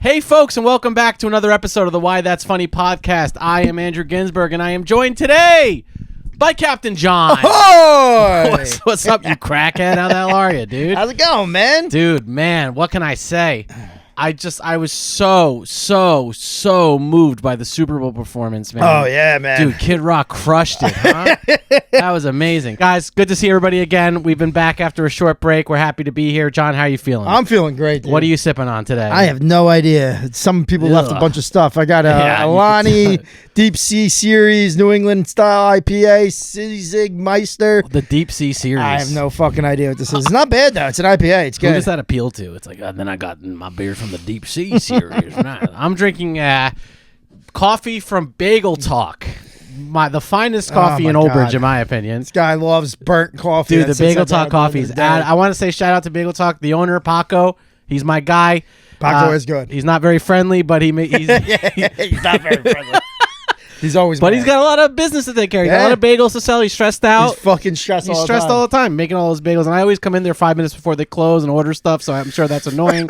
Hey folks, and welcome back to another episode of the Why That's Funny podcast. I am Andrew Ginsberg, and I am joined today by Captain John. Ahoy! What's up, you crackhead? How the hell are you, dude? How's it going, man? Dude, man, what can I say? I was so moved by the Super Bowl performance, man. Oh, yeah, man. Dude, Kid Rock crushed it, huh? That was amazing. Guys, good to see everybody again. We've been back after a short break. We're happy to be here. John, how are you feeling? I'm feeling great, dude. What are you sipping on today? I have no idea. Some people left a bunch of stuff. I got a Alani Deep Sea Series, New England style IPA, Zig Meister. The Deep Sea Series. I have no fucking idea what this is. It's not bad, though. It's an IPA. It's good. Who does that appeal to? It's like, then I got my beer from the Deep Sea Series. Right. I'm drinking coffee from Bagel Talk. The finest coffee in Old Bridge, in my opinion. This guy loves burnt coffee. Dude, the Bagel Talk coffees. I want to say shout out to Bagel Talk. The owner, Paco. He's my guy. Paco is good. He's not very friendly, but he's he's not very friendly. He's always But mad. he's got a lot of business to take care of. He's got a lot of bagels to sell. He's stressed out. He's fucking stressed all the time. He's stressed all the time, making all those bagels. And I always come in there 5 minutes before they close and order stuff, so I'm sure that's annoying.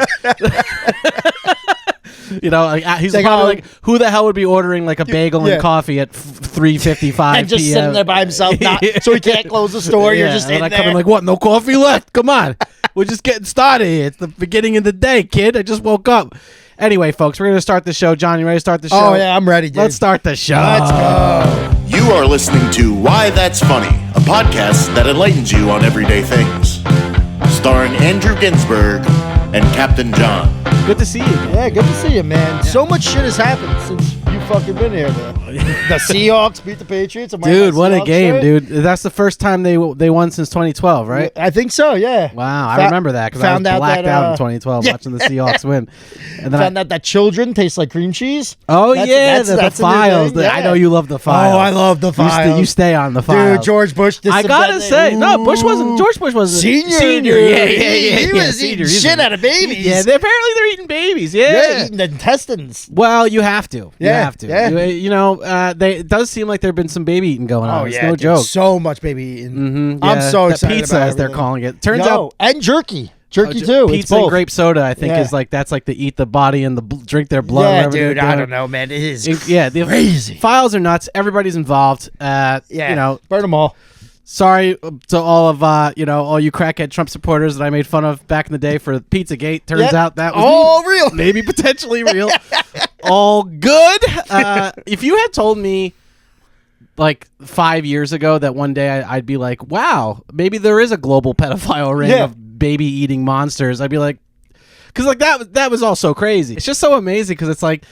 You know, like, he's probably like, who the hell would be ordering like a bagel and coffee at 3:55 and just p.m. sitting there by himself, so he can't close the store. You're just in I there. come in like, what? No coffee left? Come on, we're just getting started here. It's the beginning of the day, kid. I just woke up. Anyway, folks, we're gonna start the show. John, you ready to start the show? Oh yeah, I'm ready, dude. Let's start the show. Let's go. You are listening to Why That's Funny, a podcast that enlightens you on everyday things. Starring Andrew Ginsberg and Captain John. Good to see you. Yeah, good to see you, man. So much shit has happened since you fucking been here, man. The Seahawks beat the Patriots. Dude, what a game, dude. That's the first time they won since 2012, right? I think so, yeah. Wow, I remember that because I was blacked out in 2012 watching the Seahawks win. And then found out that children taste like cream cheese. Oh, that's the files. Yeah. I know you love the files. Oh, I love the files. You stay on the files. Dude, George Bush. I gotta say, no, George Bush wasn't. Senior. Yeah. He was eating shit out of babies. Yeah, apparently they're eating babies. Yeah, eating the intestines. Well, you have to. Yeah, you have to. Yeah. You know, it does seem like there's been some baby eating going on. Oh, It's yeah, no joke. So much baby eating. Mm-hmm, I'm so excited pizza, about as they're everything. calling it. Turns out, and jerky. Jerky too. Pizza and grape soda, I think, is like that's like the eat the body and the drink their blood. Yeah, dude. I don't know, man. It is the crazy. Files are nuts. Everybody's involved. Yeah, you know, burn them all. Sorry to all of all you crackhead Trump supporters that I made fun of back in the day for Pizzagate. Turns out that was all real, maybe potentially real. All good. If you had told me like 5 years ago that one day I'd be like, wow, maybe there is a global pedophile ring of baby eating monsters, I'd be like, because like that was all so crazy. It's just so amazing because it's like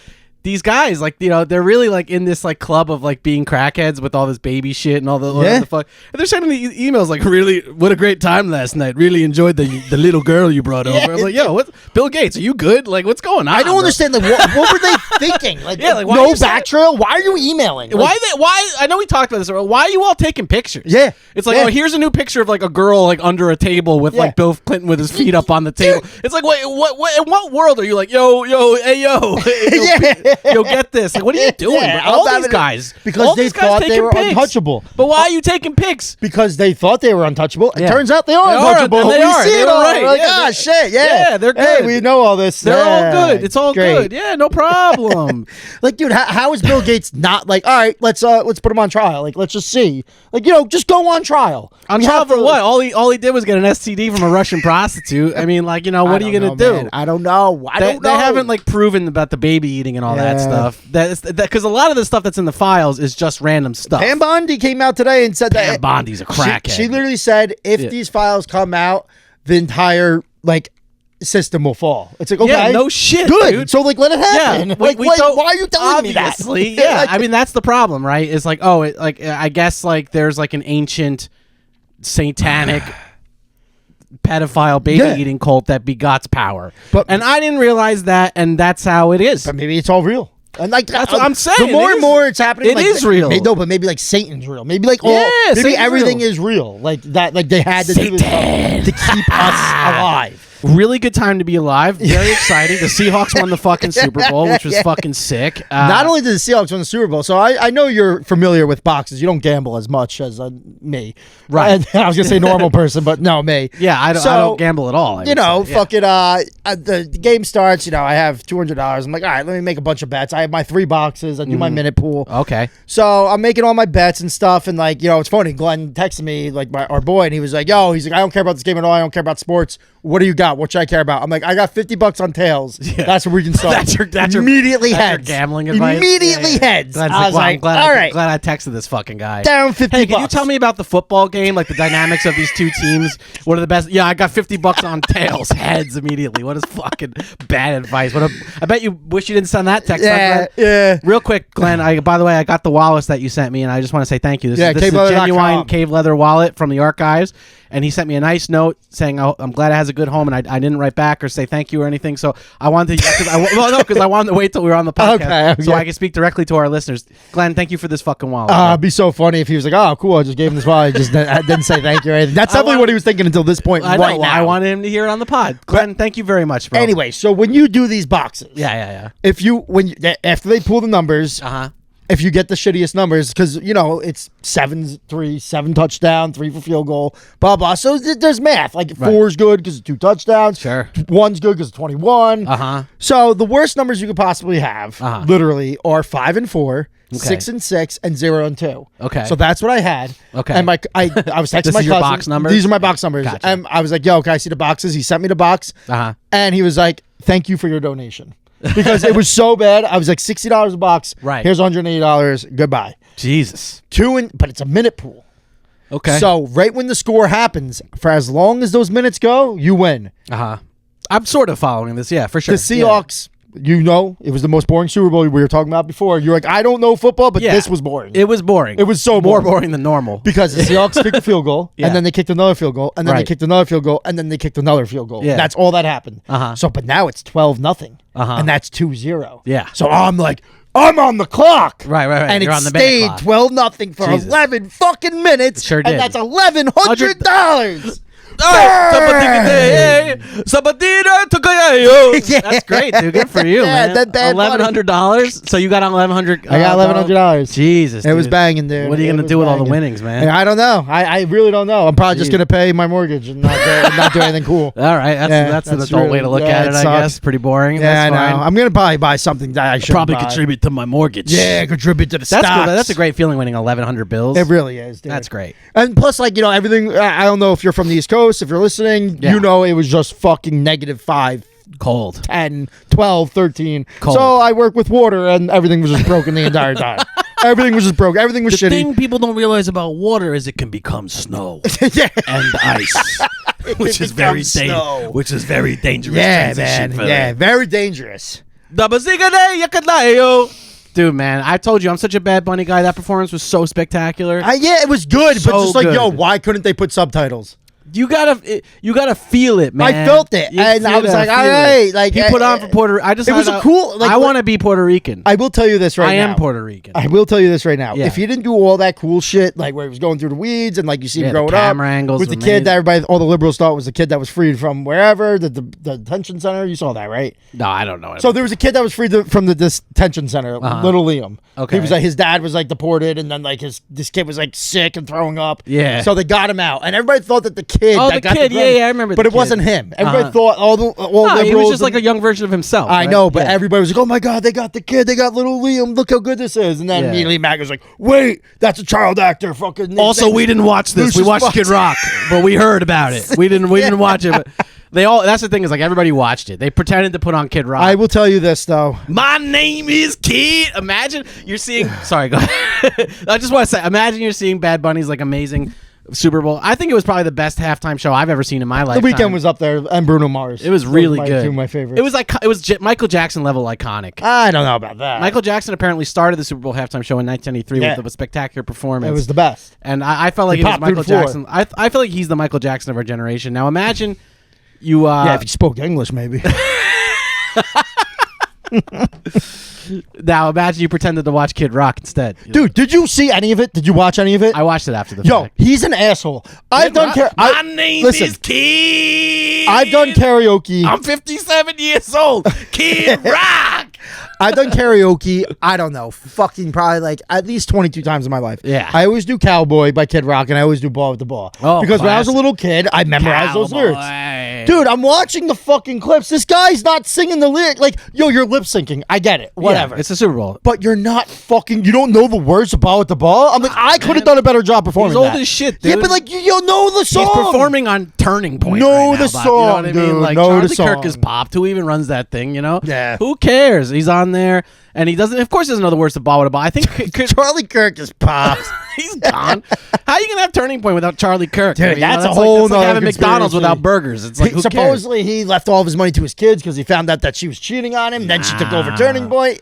these guys, like, you know, they're really like in this like club of like being crackheads with all this baby shit and all the fuck. And they're sending me emails like, really, what a great time last night. Really enjoyed the little girl you brought over. I'm like, yo, what? Bill Gates, are you good? Like, what's going on? I don't understand. Like, what were they thinking? Like, like no back trail. Why are you emailing? Like, why? I know we talked about this. Why are you all taking pictures? Yeah, it's like, oh, here's a new picture of like a girl like under a table with like Bill Clinton with his feet up on the table. It's like, wait, what? In what world are you like, yo, get this? Like, what are you doing? Yeah, all these guys, because they thought they were untouchable. But why are you taking pics? Because they thought they were untouchable. It turns out they are untouchable. They are. See it all. Right. Like, ah, shit. Yeah, they're good. Hey, we know all this. They're all good. It's all good. Yeah, no problem. Like, dude, how is Bill Gates not like, all right, let's put him on trial. Like, let's just see. Like, you know, just go on trial. On trial for what? All he did was get an STD from a Russian prostitute. I mean, like, you know, what are you gonna do? Man. I don't know. They haven't like proven about the baby eating and all that stuff. Because a lot of the stuff that's in the files is just random stuff. Pam Bondi came out today and said Pam Bondi's a crackhead. She literally said if these files come out, the entire like system will fall. It's like, okay, yeah, no shit, good. Dude. So like, let it happen. Yeah, why are you telling me that? Yeah, I mean that's the problem, right? It's like, I guess like there's like an ancient satanic pedophile baby eating cult that begots power, and I didn't realize that, and that's how it is. But maybe it's all real. And like that's what I'm saying. The more and more it's happening, it is real. No, but maybe like Satan's real. Maybe like maybe everything is real. Like that. Like they had to do this stuff to keep us alive. Really good time to be alive. Very exciting. The Seahawks won the fucking Super Bowl, which was fucking sick. Not only did the Seahawks win the Super Bowl, so I know you're familiar with boxes. You don't gamble as much as me. Right. And I was going to say normal person, but no, me. Yeah, I don't gamble at all. Fucking the game starts, I have $200. I'm like, all right, let me make a bunch of bets. I have my 3 boxes. I do my minute pool. Okay. So I'm making all my bets and stuff, and it's funny. Glenn texted me, our boy, and he was like, I don't care about this game at all. I don't care about sports. What do you got? What should I care about? I'm like, I got $50 on tails. Yeah. That's where we can start. that's your immediately heads. Your gambling advice. Immediately heads. I was like, all right. Glad I texted this fucking guy. Down $50. Hey, can you tell me about the football game? Like the dynamics of these two teams. What are the best? Yeah, I got $50 on tails. Heads immediately. What is fucking bad advice? I bet you wish you didn't send that text. Yeah. Real quick, Glenn. By the way, I got the Wallace that you sent me, and I just want to say thank you. This is a genuine cave leather wallet from the archives. And he sent me a nice note saying, "Oh, I'm glad it has a good home," and I didn't write back or say thank you or anything. So I wanted to, because I wanted to wait till we were on the podcast, okay. so I could speak directly to our listeners. Glenn, thank you for this fucking wallet. It'd be so funny if he was like, "Oh, cool, I just gave him this wallet. I didn't say thank you or anything." That's definitely what he was thinking until this point. Now, I wanted him to hear it on the pod. Glenn, thank you very much, bro. Anyway, so when you do these boxes, after they pull the numbers, if you get the shittiest numbers, because it's 7-3, 7 touchdown, 3 for field goal, blah blah. So there's math. Like 4's good because it's 2 touchdowns. Sure. 1's good because it's 21. So the worst numbers you could possibly have, literally, are 5 and 4. Okay. 6 and 6 and 0 and 2. Okay. So that's what I had. Okay. And I was texting my cousin. Your box numbers? These are my box numbers. Gotcha. And I was like, "Yo, can I see the boxes?" He sent me the box. And he was like, "Thank you for your donation." Because it was so bad. I was like, $60 a box. Right. Here's $180. Goodbye. Jesus. But it's a minute pool. Okay. So right when the score happens, for as long as those minutes go, you win. I'm sort of following this. Yeah, for sure. The Seahawks, it was the most boring Super Bowl we were talking about before. You're like, I don't know football, but this was boring. It was boring. It was so more boring than normal. Because the Seahawks kicked a field goal, and then they kicked another field goal, and then they kicked another field goal, and then they kicked another field goal. Yeah. That's all that happened. But now it's 12-0. And that's 2-0. Yeah. So I'm like, I'm on the clock. Right. And You're it on the stayed 12-0 for 11 fucking minutes. Sure did. And that's $1,100. That's great, dude. Good for you, man. $1,100. So you got $1,100. I got $1,100. Jesus, it was banging, dude. What are you gonna do with all the winnings, man? I don't know. I really don't know. I'm probably just gonna pay my mortgage and not do anything cool. All right, that's an adult way to look at it. I guess pretty boring. Yeah, I know. I'm gonna probably buy something that I should probably contribute to my mortgage. Yeah, contribute to the stocks. Cool. That's a great feeling winning 1,100 bills. It really is, dude. That's great. And plus, everything. I don't know if you're from the East Coast. If you're listening, it was just fucking -5. Cold. 10, 12, 13. Cold. So I work with water, and everything was just broken the entire time. Everything was just broke. Everything was shitty. The thing people don't realize about water is it can become snow and ice, which is very dangerous. Yeah, man. Yeah, very dangerous. Dude, man, I told you I'm such a Bad Bunny guy. That performance was so spectacular. Yeah, it was good, So but just like, good. why couldn't they put subtitles? You gotta feel it, man. I felt it, and I was like, all right. Like he put on for Puerto. I just it was a cool. I want to be Puerto Rican. I will tell you this right now. I am Puerto Rican. I will tell you this right now. Yeah. If he didn't do all that cool shit, like where he was going through the weeds and like you see him growing the up camera angles with the kid that all the liberals thought was the kid that was freed from wherever the detention center. You saw that, right? No, I don't know. So there was a kid that was freed from the detention center, little Liam. Okay. He was like, his dad was like deported, and then like this kid was like sick and throwing up. Yeah. So they got him out, and everybody thought that the kid. I remember. But it wasn't him. Everybody thought all liberals. He was just like a young version of himself. I know, but everybody was like, "Oh my god, they got the kid. They got little Liam. Look how good this is." And then immediately Mac was like, "Wait, that's a child actor." Fucking. Also, we didn't watch this. We watched Kid Rock, but we heard about it. We didn't watch it. But that's the thing is like everybody watched it. They pretended to put on Kid Rock. I will tell you this though. My name is Kid. Imagine you're seeing. Sorry, go ahead. I just want to say, imagine you're seeing Bad Bunny's like amazing Super Bowl. I think it was probably the best halftime show I've ever seen in my life. The Weeknd was up there, and Bruno Mars. It was really good. Two of my favorites. It was like Michael Jackson level iconic. I don't know about that. Michael Jackson apparently started the Super Bowl halftime show in 1983 with a spectacular performance. It was the best, and I felt like it was Michael Jackson. I feel like he's the Michael Jackson of our generation. Now imagine you. If he spoke English, maybe. Now imagine you pretended to watch Kid Rock instead. Dude, did you see any of it? Did you watch any of it? I watched it after the Yo, fact. he's an asshole. I've done My name is Kid. I've done karaoke. I'm 57 years old. Kid Rock. I've done karaoke, I don't know, fucking probably like at least 22 times in my life. Yeah. I always do Cowboy by Kid Rock, and I always do Ball with the Ball. Oh, because when I was a classic. little kid, I memorized those lyrics. Cowboy. Dude, I'm watching the fucking clips. This guy's not singing the lyric. Like, yo, you're lip syncing. I get it. Whatever. Yeah, it's a Super Bowl. But you're not fucking, you don't know the words of Ball with the Ball? I'm like, I could have done a better job performing He's old that. as shit, dude. Yeah, but like, you know the song. He's performing on Turning Point. Know right the now, Bob, you know song, what I dude. mean? Like Know the Charlie Kirk is song. popped. Who even runs that thing? You know? Yeah. Who cares? He's on there, and he doesn't. Of course, he doesn't know the words to Ball with a Ball. I think Charlie Kirk is popped. he's gone. How you gonna have Turning Point without Charlie Kirk? Dude, I mean, that's a like, whole that's like nother having McDonald's conspiracy. without burgers. It's like who cares? Supposedly he left all of his money to his kids because he found out that she was cheating on him. Then she took over Turning Point.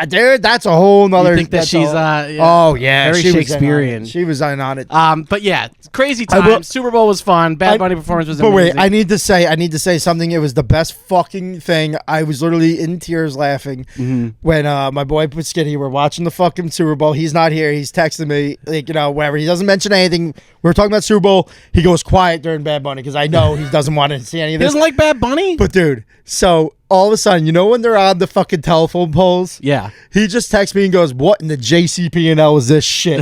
Dude, that's a whole nother. You think that that's she's oh yeah, very she was in on it. Shakespearean. She was in on it. But yeah, crazy time. Super Bowl was fun. Bad Bunny performance was But amazing. wait, I need to say something. It was the best fucking thing. I was literally in tears laughing when my boy put Skinny. We're watching the fucking Super Bowl. He's not here. He's texting me, like, you know, whatever. He doesn't mention anything. We're talking about Super Bowl. He goes quiet during Bad Bunny because I know he doesn't want to see any of He this. doesn't like Bad Bunny. But dude, so all of a sudden, you know when they're on the fucking telephone poles? Yeah. He just texts me and goes, "What in the JCP&L is this shit?"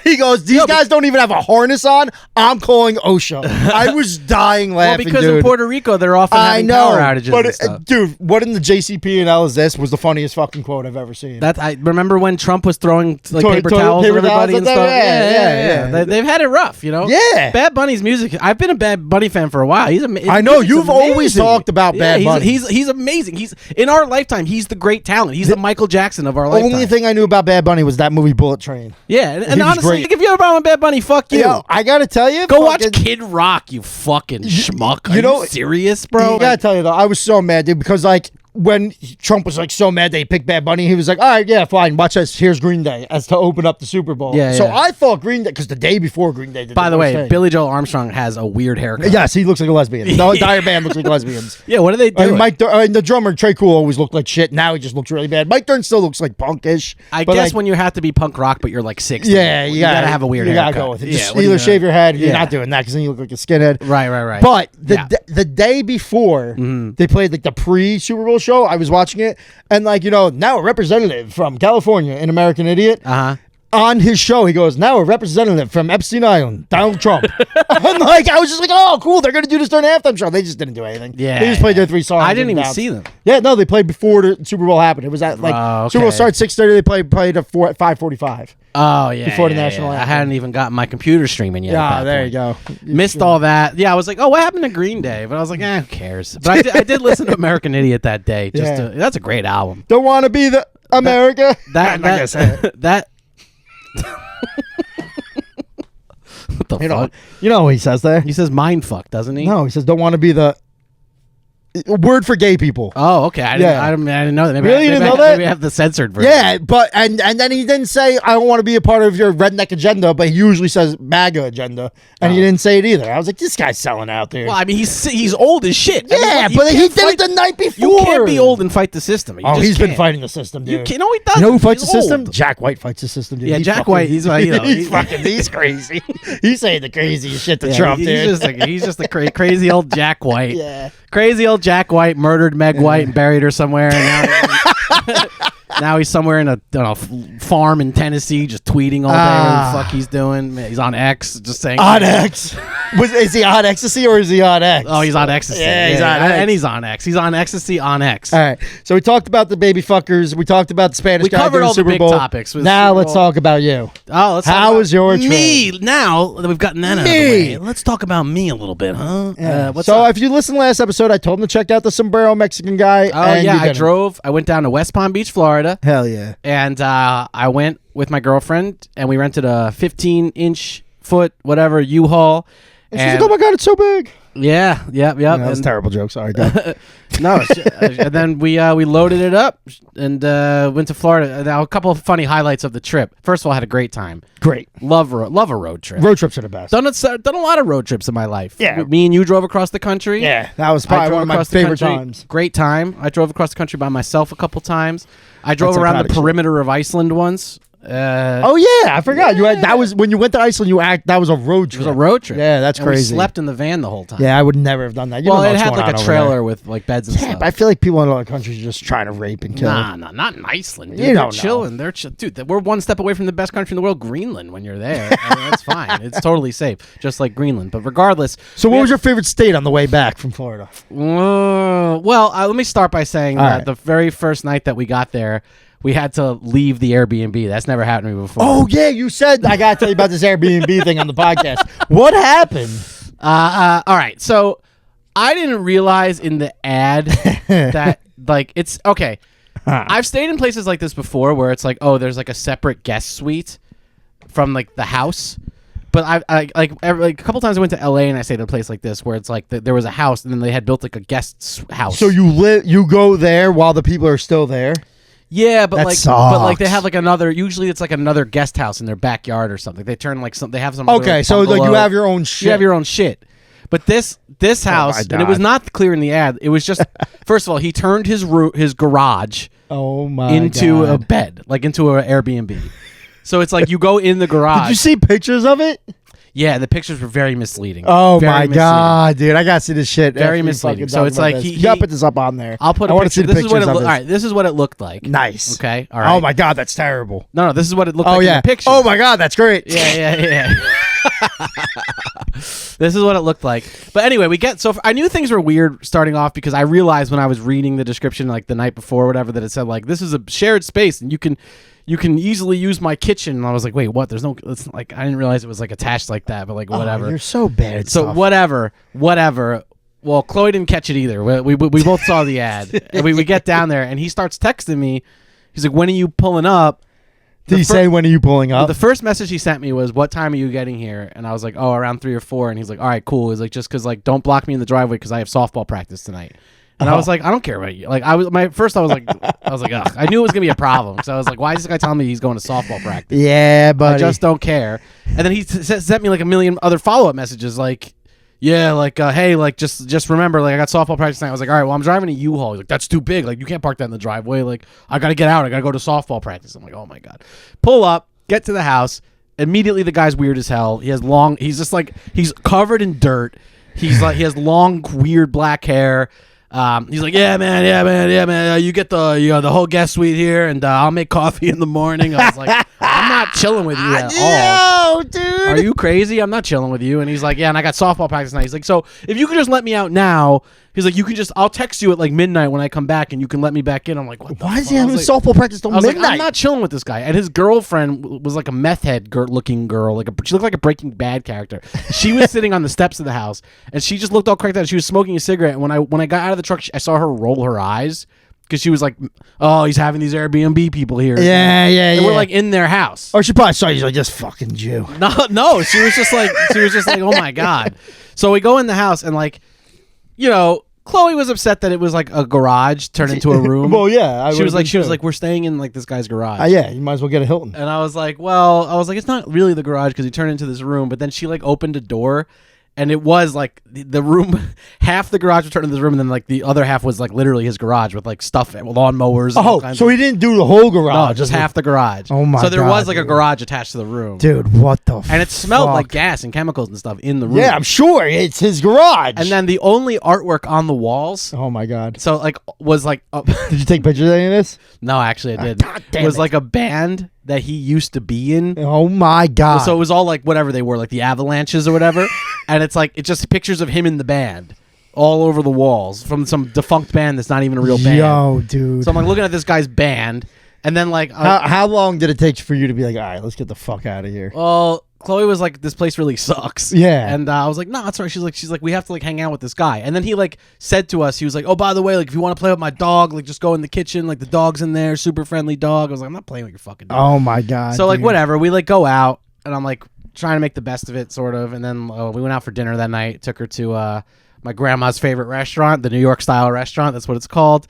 He goes, "These guys don't even have a harness on. I'm calling OSHA." I was dying Well, laughing, because dude. in Puerto Rico they're often I having know, power outages but and stuff. dude, what in the JCP&L is this? Was the funniest fucking quote I've ever seen. That I remember when Trump was throwing like paper toilet towels at paper everybody towels and at stuff. them? Yeah. They've had it rough, you know. Yeah. Bad Bunny's music. I've been a Bad Bunny fan for a while. He's amazing. I know, you've always talked about Bad Bunny. He's amazing. He's in our lifetime. He's the great talent. He's the Michael Jackson of our lifetime. Only thing I knew about Bad Bunny was that movie Bullet Train. Yeah, and He was honestly, great. if you ever want Bad Bunny, fuck you. Yo, I gotta tell you, Go watch fucking- Kid Rock, you fucking schmuck. Are you know- you serious, bro? I gotta tell you though, I was so mad, dude, because like when Trump was like so mad that he picked Bad Bunny, he was like, "All right, yeah, fine. Watch this. Here's Green Day as to open up the Super Bowl." Yeah, So yeah. I thought Green Day because the day before Green Day did. By the worst way, thing. Billy Joel Armstrong has a weird haircut. Yes, he looks like a lesbian. The entire band looks like lesbians. Yeah, what are they doing? The drummer Trey Cool always looked like shit. Now he just looks really bad. Mike Dern still looks like punkish. I but, guess like, when you have to be punk rock, but you're like 60. yeah, you gotta have a weird You haircut. gotta go with it. Yeah, Just what are you either gonna- shave your head. You're Yeah. not doing that because then you look like a skinhead. Right. But Yeah. the day before they played like the pre-Super Bowl show, I was watching it, and like, you know, now a representative from California, an American Idiot. On his show, he goes, "Now a representative from Epstein Island, Donald Trump." And like, I was just like, "Oh, cool! They're gonna do this during the halftime show." They just didn't do anything. Yeah, they just played their 3 songs. I didn't and even bounced. see them. Yeah, no, they played before the Super Bowl happened. It was at like Super Bowl okay. started 6:30. They played at 5:45. Oh yeah, Before the yeah, national yeah. I anthem. hadn't even gotten my computer streaming yet. at Yeah, that there point. you go. Missed all that. Yeah, I was like, oh, what happened to Green Day? But I was like, who cares? But I did listen to American Idiot that day. That's a great album. Don't want to be the America. I'm not gonna say it. That. What the fuck? You know what he says there? He says mind fuck, doesn't he? No, he says don't want to be the word for gay people. Oh, okay. I didn't know that. Maybe Really? You didn't know that? Maybe I have the censored version. Yeah, but and then he didn't say I don't want to be a part of your redneck agenda, but he usually says MAGA agenda, and he didn't say it either. I was like, this guy's selling out there. Well, I mean, he's old as shit. I mean, Yeah, you but he can't did fight- it the night before. You can't be old and fight the system. You Oh, just he's been can't. fighting the system, dude. You know he does. You know who fights He's the system? old. Jack White fights the system, dude. Yeah, He's Jack fucking- White. He's like, you know, he's crazy. He's saying the craziest shit to Yeah, Trump, he's dude. he's just a crazy old Jack White. Yeah. Crazy old Jack White murdered Meg White and buried her somewhere. And now he's somewhere in a farm in Tennessee, just tweeting all day. What the fuck he's doing? Man, he's on X, just saying. On X. Is he on ecstasy or is he on X? Oh, he's on ecstasy. Yeah, he's on X. and he's on X. He's on ecstasy on X. All right. So we talked about the baby fuckers. We talked about the Spanish We guy covered doing all the Super big Bowl. topics with Now Super let's Bowl. talk about you. Oh, let's How talk about was your me? trip? Now that we've gotten that out of the Me. way, let's talk about me a little bit, huh? What's So up? if you listened last episode, I told him to check out the Sombrero Mexican guy. Oh and yeah, you I didn't. drove. I went down to West Palm Beach, Florida, Hell yeah. and I went with my girlfriend, and we rented a 15-inch foot whatever U-Haul. And she's like, oh my God, it's so big. Yeah. That was a terrible joke. Sorry. Go. No, and then we loaded it up and went to Florida. Now, a couple of funny highlights of the trip. First of all, I had a great time. Great. Love a road trip. Road trips are the best. Done a lot of road trips in my life. Yeah. Me and you drove across the country. Yeah, that was probably one of my favorite times. Great time. I drove across the country by myself a couple times. I drove around the perimeter of Iceland once. Oh yeah, I forgot. You had that was when you went to Iceland. That was a road trip. It was a road trip. Yeah, that's crazy. We slept in the van the whole time. Yeah, I would never have done that. You well, don't know it had what's like going a on trailer with like beds and stuff. But I feel like people in other countries are just trying to rape and kill. Nah, not in Iceland. Dude. You They're don't chilling. know. Dude, we're one step away from the best country in the world, Greenland. When you're there, I mean, that's fine. It's totally safe, just like Greenland. But regardless, so what was your favorite state on the way back from Florida? Well, let me start by saying that the very first night that we got there, we had to leave the Airbnb. That's never happened to me before. Oh yeah, you said I gotta tell you about this Airbnb thing on the podcast. What happened? All right, so I didn't realize in the ad that like it's okay. I've stayed in places like this before where it's like, oh, there's like a separate guest suite from like the house. But I a couple times I went to LA and I stayed in a place like this where it's like there was a house and then they had built like a guest house. So you go there while the people are still there. Yeah, but that like they have like another. Usually, it's like another guest house in their backyard or something. They turn like some. They have some. Okay, so like you have your own shit. You have your own shit. But this house, and it was not clear in the ad. It was just first of all, he turned his garage into a bed, like into an Airbnb. So it's like you go in the garage. Did you see pictures of it? Yeah, the pictures were very misleading. Oh my god, dude! I gotta see this shit. Very misleading. So it's like you gotta put this up on there. I'll put. I want to see the pictures. All right, this is what it looked like. Nice. Okay. All right. Oh my god, that's terrible. No, this is what it looked like in the picture. Oh my god, that's great. Yeah. This is what it looked like. But anyway, I knew things were weird starting off because I realized when I was reading the description like the night before or whatever that it said like this is a shared space and you can easily use my kitchen. And I was like, wait, what? It's like I didn't realize it was like attached like that, but like whatever. Oh, you're so bad at stuff. Whatever. Well, Chloe didn't catch it either. We both saw the ad. And we get down there and he starts texting me. He's like, when are you pulling up? Did he say when are you pulling up? The first message he sent me was, what time are you getting here? And I was like, oh, around 3 or 4. And he's like, all right, cool. He's like, just because like don't block me in the driveway because I have softball practice tonight. And I was like, I don't care about you. Like I was like, ugh. I knew it was gonna be a problem. So I was like, why is this guy telling me he's going to softball practice? Yeah, buddy. I just don't care. And then he sent me like a million other follow up messages, like, yeah, like, hey, like just remember, like I got softball practice tonight. I was like, all right, well I'm driving a U-Haul. He's like, that's too big. Like you can't park that in the driveway. Like I gotta get out. I gotta go to softball practice. I'm like, oh my god. Pull up, get to the house. Immediately the guy's weird as hell. He's just like he's covered in dirt. He has long, weird black hair. He's like, yeah, man. You get the whole guest suite here, and I'll make coffee in the morning. I was like, I'm not chilling with you at all. No, dude. Are you crazy? I'm not chilling with you. And he's like, yeah, and I got softball practice tonight. He's like, so if you could just let me out now. He's like, I'll text you at like midnight when I come back, and you can let me back in. I'm like, what the Why fuck? is he having softball practice till midnight? Like, I'm not chilling with this guy. And his girlfriend was like a meth head looking girl. She looked like a Breaking Bad character. She was sitting on the steps of the house, and she just looked all cracked out. She was smoking a cigarette. And when I got out of the truck, I saw her roll her eyes because she was like, oh, he's having these Airbnb people here. Yeah. And we're like in their house. Or she probably saw you like, just fucking Jew. No. She was just like, oh my god. So we go in the house and like, Chloe was upset that it was like a garage turned into a room. Well, yeah. She was like, we're staying in like this guy's garage. Yeah, you might as well get a Hilton. And I was like, it's not really the garage because he turned into this room. But then she like opened a door, and it was like the room. Half the garage was turned into this room, and then like the other half was like literally his garage with like stuff, lawnmowers. Oh, so he didn't do the whole garage? No, just half the garage. Oh my god! So there was like a garage attached to the room, dude. What the? And it smelled like gas and chemicals and stuff in the room. Yeah, I'm sure it's his garage. And then the only artwork on the walls. Oh my god! So like was like. Did you take pictures of any of this? No, actually I didn't. God damn it was it. like a band that he used to be in. Oh my god! So it was all like whatever they were, like the Avalanches or whatever. And it's just pictures of him in the band all over the walls from some defunct band that's not even a real band. Yo, dude. So I'm like looking at this guy's band, and then like how long did it take for you to be like, all right, let's get the fuck out of here? Well, Chloe was like, this place really sucks. Yeah. And I was like, no, that's all right. She's like, we have to like hang out with this guy. And then he like said to us, he was like, oh, by the way, like if you want to play with my dog, like just go in the kitchen, like the dog's in there, super friendly dog. I was like, I'm not playing with your fucking dog. Oh my god. So like whatever, we like go out, and I'm like trying to make the best of it, sort of. And then we went out for dinner that night. Took her to my grandma's favorite restaurant, the New York style restaurant. That's what it's called.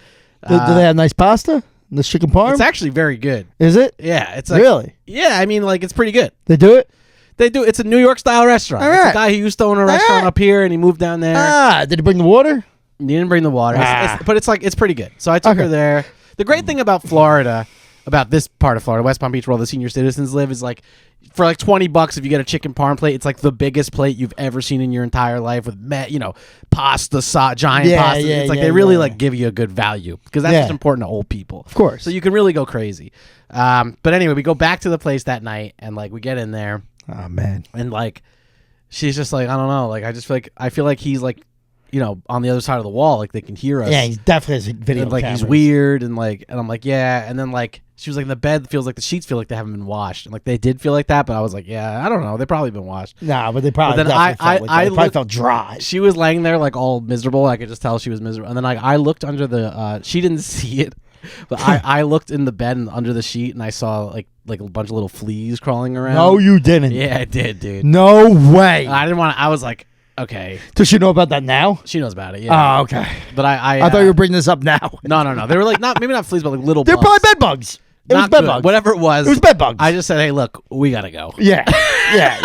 Do they have nice pasta? The chicken parm? It's actually very good. Is it? Yeah. It's like, really? Yeah, I mean, like, it's pretty good. They do it? They do. It's a New York style restaurant. All It's right. a guy who used to own a restaurant up here, and he moved down there. Did he bring the water? He didn't bring the water. But it's pretty good. So I took her there. The great thing about Florida, about this part of Florida, West Palm Beach, where all the senior citizens live, is like, for like $20 if you get a chicken parm plate, it's like the biggest plate you've ever seen in your entire life with pasta, giant pasta. It's like they really like give you a good value because that's just important to old people. Of course. So you can really go crazy. But anyway, we go back to the place that night and like we get in there. Oh man. And like she's just like, I don't know, like I feel like he's like, on the other side of the wall, like they can hear us. Yeah, he definitely has video and, like cameras. He's weird and I'm like, yeah. And then like she was like, the bed feels like the sheets feel like they haven't been washed. And like they did feel like that, but I was like, yeah, I don't know. They probably been washed. Nah, but they probably felt dry. She was laying there like all miserable. I could just tell she was miserable. And then like I looked under the she didn't see it. But I looked in the bed and under the sheet and I saw like a bunch of little fleas crawling around. No, you didn't. Yeah, I did, dude. No way. I didn't want to. I was like, okay. Does she know about that now? She knows about it. Yeah. Oh, okay. But I thought you were bringing this up now. No. They were like maybe not fleas, but like little. They're bugs. probably bed bugs. It was bed bugs. Whatever it was. It was bed bugs. I just said, hey, look, we gotta go. Yeah.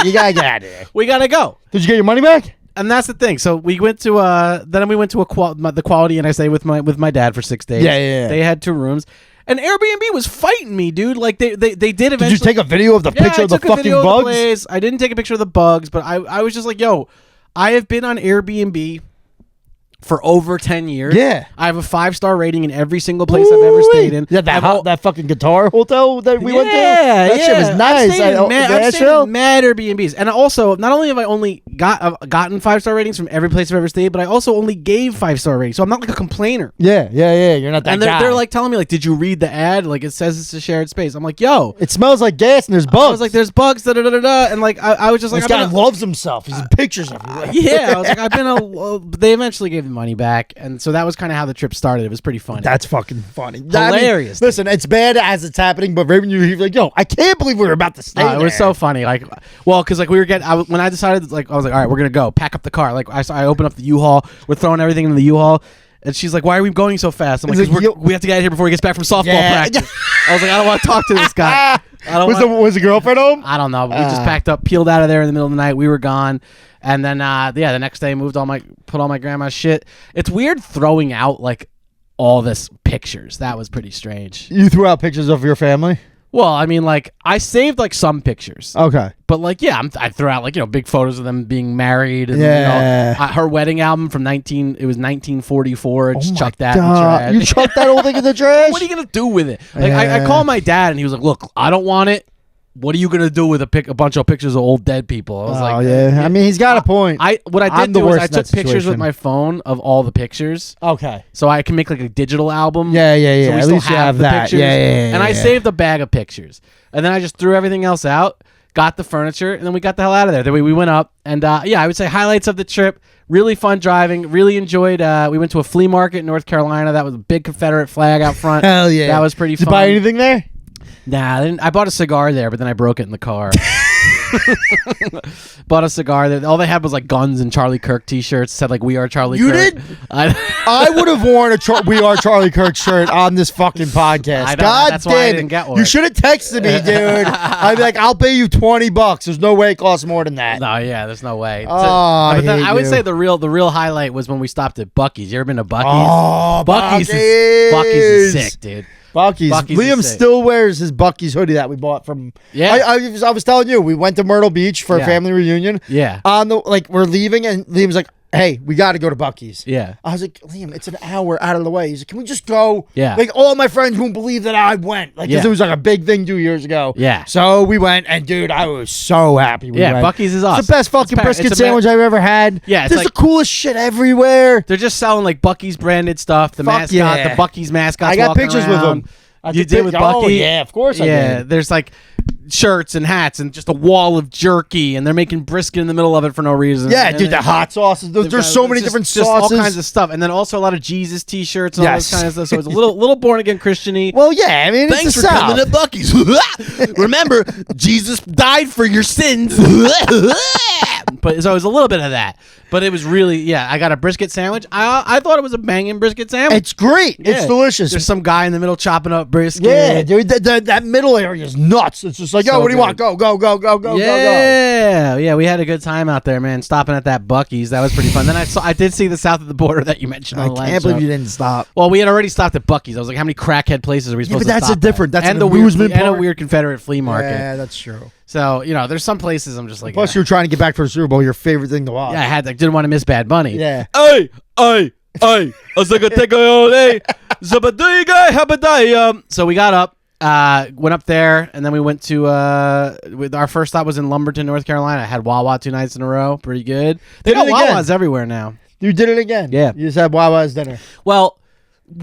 You gotta get out of there. We gotta go. Did you get your money back? And that's the thing. So we went to the Quality Inn I stayed with my dad for 6 days. Yeah. They had 2 rooms. And Airbnb was fighting me, dude. Like they did eventually. Did you take a video of the picture of the fucking bugs? I didn't take a picture of the bugs, but I was just like, yo, I have been on Airbnb for over 10 years. Yeah. I have a 5-star rating in every single place I've ever stayed in. Yeah, that fucking guitar hotel that we went to? That shit was nice. I've stayed in mad Airbnbs. And also, not only have I only gotten 5-star ratings from every place I've ever stayed, but I also only gave 5-star ratings. So I'm not like a complainer. Yeah. You're not that guy. And they're like telling me, like, did you read the ad? Like, it says it's a shared space. I'm like, yo. It smells like gas and there's bugs. I was like, there's bugs, da-da-da-da. And like, I was just like. This guy loves himself. He's in pictures everywhere. Yeah. I was like, they eventually gave the money back. And so that was kind of how the trip started. It was pretty funny. That's fucking funny. Hilarious. I mean, listen, it's bad as it's happening, but right when you're like, yo, I can't believe we were about to stay there. It was so funny. Like, well, because like we were when I decided, like, I was like, all right, we're going to go. Pack up the car. Like, I opened up the U-Haul. We're throwing everything in the U-Haul. And she's like, why are we going so fast? I'm like, we have to get out of here before he gets back from softball practice. I was like, I don't want to talk to this guy. Was the girlfriend home? I don't know. But we just packed up, peeled out of there in the middle of the night. We were gone. And then, the next day, put all my grandma's shit. It's weird throwing out, like, all this pictures. That was pretty strange. You threw out pictures of your family? Well, I mean, like, I saved, like, some pictures. Okay. But, like, yeah, I threw out, like, big photos of them being married. And, her wedding album from 1944. Just chucked that in the trash. You chucked that whole thing in the trash? What are you going to do with it? Like, I called my dad, and he was like, look, I don't want it. What are you gonna do with a bunch of pictures of old dead people? I was like, yeah. I mean, he's got a point. I took pictures with my phone of all the pictures. Okay. So I can make like a digital album. Yeah. So we At still least you have the that. Pictures, Yeah. And I saved a bag of pictures, and then I just threw everything else out. Got the furniture, and then we got the hell out of there. Then we went up, and I would say highlights of the trip. Really fun driving. Really enjoyed. We went to a flea market in North Carolina. That was a big Confederate flag out front. Hell yeah. That was pretty fun. Did you buy anything there? Nah, I bought a cigar there, but then I broke it in the car. Bought a cigar there. All they had was like guns and Charlie Kirk T-shirts. Said like "We Are Charlie Kirk." You did? I would have worn a "We Are Charlie Kirk" shirt on this fucking podcast. That's why I didn't get one. You should have texted me, dude. I'd be like, "I'll pay you $20." There's no way it costs more than that. No, yeah, there's no way. I would say the real highlight was when we stopped at Buc-ee's. You ever been to Buc-ee's? Oh, Buc-ee's is sick, dude. Buc-ee's. Liam still wears his Buc-ee's hoodie that we bought from. Yeah. I was telling you, we went to Myrtle Beach for a family reunion. Yeah. We're leaving, and Liam's like, hey, we got to go to Buc-ee's. Yeah. I was like, Liam, it's an hour out of the way. He's like, can we just go? Yeah. Like, all my friends won't believe that I went. Like, because it was like a big thing 2 years ago. Yeah. So we went, and dude, I was so happy we went. Buc-ee's is awesome. It's the best fucking brisket sandwich I've ever had. Yeah. There's the coolest shit everywhere. They're just selling like Buc-ee's branded stuff. The mascot, the Buc-ee's mascot. I got pictures with them. You did with Buc-ee? Yeah, of course I did. There's like shirts and hats and just a wall of jerky, and they're making brisket in the middle of it for no reason. Yeah, and dude, the hot sauces. There's so many different sauces. Just all kinds of stuff. And then also a lot of Jesus t-shirts and all this kind of stuff. So it's a little born again Christian-y. Well, yeah, I mean, thanks it's for coming to Buc-ee's. Remember, Jesus died for your sins. But so it was a little bit of that. But it was really, I got a brisket sandwich. I thought it was a banging brisket sandwich. It's great. Yeah. It's delicious. There's some guy in the middle chopping up brisket. Yeah, dude, that middle area is nuts. It's just like, yo, what do you want? Go. Yeah, we had a good time out there, man, stopping at that Buc-ee's. That was pretty fun. Then I did see the south of the border that you mentioned on the last I can't believe you didn't stop. Well, we had already stopped at Buc-ee's. I was like, how many crackhead places are we supposed to stop but that's and an amusement and a park. weird Confederate flea market. Yeah, that's true. So, there's some places I'm just like... Plus, you're trying to get back for the Super Bowl, your favorite thing to watch. Yeah, I didn't want to miss Bad Bunny. Yeah. Hey, I was like, so we got up, went up there, and then we went to, our first stop was in Lumberton, North Carolina. I had Wawa 2 nights in a row. Pretty good. They got Wawas everywhere now. You did it again. Yeah. You just had Wawa's dinner. Well,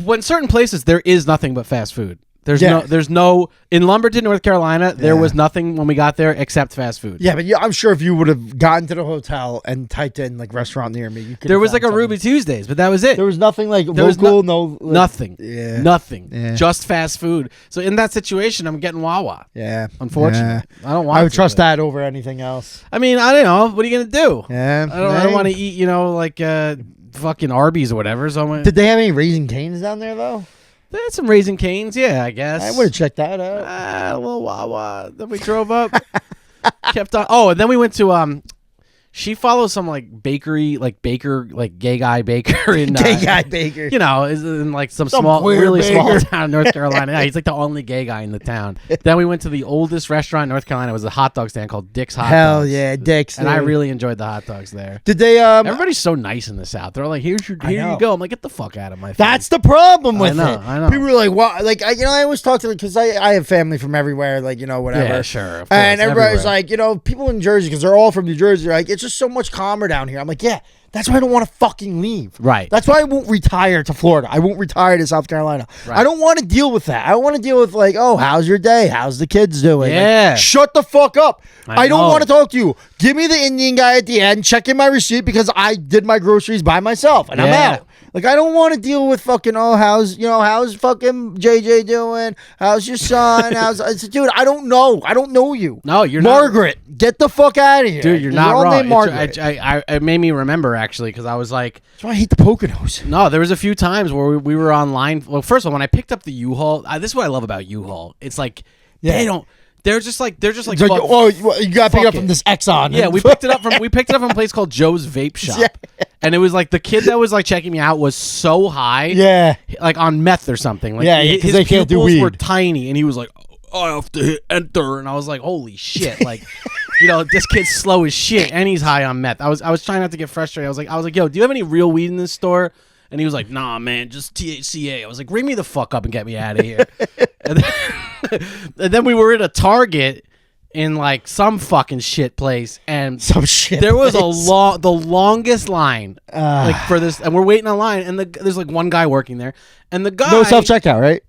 when certain places, there is nothing but fast food. There's no in Lumberton, North Carolina. There was nothing when we got there except fast food. Yeah, but I'm sure if you would have gotten to the hotel and typed in like restaurant near me, you could. There was like a Ruby Tuesdays, but that was it. There was nothing like local, nothing. Yeah, nothing. Yeah. Just fast food. So in that situation, I'm getting Wawa. Yeah, unfortunately, I don't want. I would trust that over anything else. I mean, I don't know. What are you gonna do? Yeah, I don't want to eat. Like fucking Arby's or whatever. So did they have any Raising Cane's down there though? They had some Raising Cane's, yeah, I guess. I would have checked that out. A little Wawa. Then we drove up, kept on. Oh, and then we went to she follows some like bakery, like gay guy baker in gay guy baker. Is in like some small, really baker. small town in North Carolina. Yeah, he's like the only gay guy in the town. Then we went to the oldest restaurant in North Carolina. It was a hot dog stand called Dick's Hot Dogs. Hell yeah, Dick's. And I really enjoyed the hot dogs there. Did they? Everybody's so nice in the South. They're like, here you go. I'm like, get the fuck out of my face. That's the problem with it. I know. People are like, "What?" Like, I always talk to them because I have family from everywhere. Like, whatever. Yeah, sure. Of course, and everybody's everywhere. like, people in Jersey because they're all from New Jersey. Like, it's just so much calmer down here. I'm like, yeah, that's why I don't want to fucking leave. Right. That's why I won't retire to Florida. I won't retire to South Carolina. Right. I don't want to deal with that. I want to deal with like, oh, how's your day? How's the kids doing? Yeah. Like, shut the fuck up. I don't know. want to talk to you. Give me the Indian guy at the end. Check in my receipt because I did my groceries by myself and I'm out. Like, I don't want to deal with fucking, how's fucking JJ doing? How's your son? Dude, I don't know. I don't know you. No, you're Margaret, get the fuck out of here. Dude, you're not all wrong. named Margaret. It made me remember, actually, because I was like... That's why I hate the Poconos. No, there was a few times where we were online. Well, first of all, when I picked up the U-Haul, this is what I love about U-Haul. It's like, they don't... They're just like oh, you got to pick it up from this Exxon. Yeah, we picked it up from a place called Joe's Vape Shop. Yeah. And it was like the kid that was like checking me out was so high. Yeah. Like on meth or something. Like, yeah, because his they can't do pupils weed. were tiny and he was like, I have to hit enter, and I was like, holy shit. Like, this kid's slow as shit and he's high on meth. I was trying not to get frustrated. I was like, yo, do you have any real weed in this store? And he was like, nah, man, just THCA. I was like, ring me the fuck up and get me out of here. and then we were at a Target in like some fucking shit place, and there was the longest line like for this, and we're waiting on line, and there's like one guy working there, and the guy, no self-checkout, right?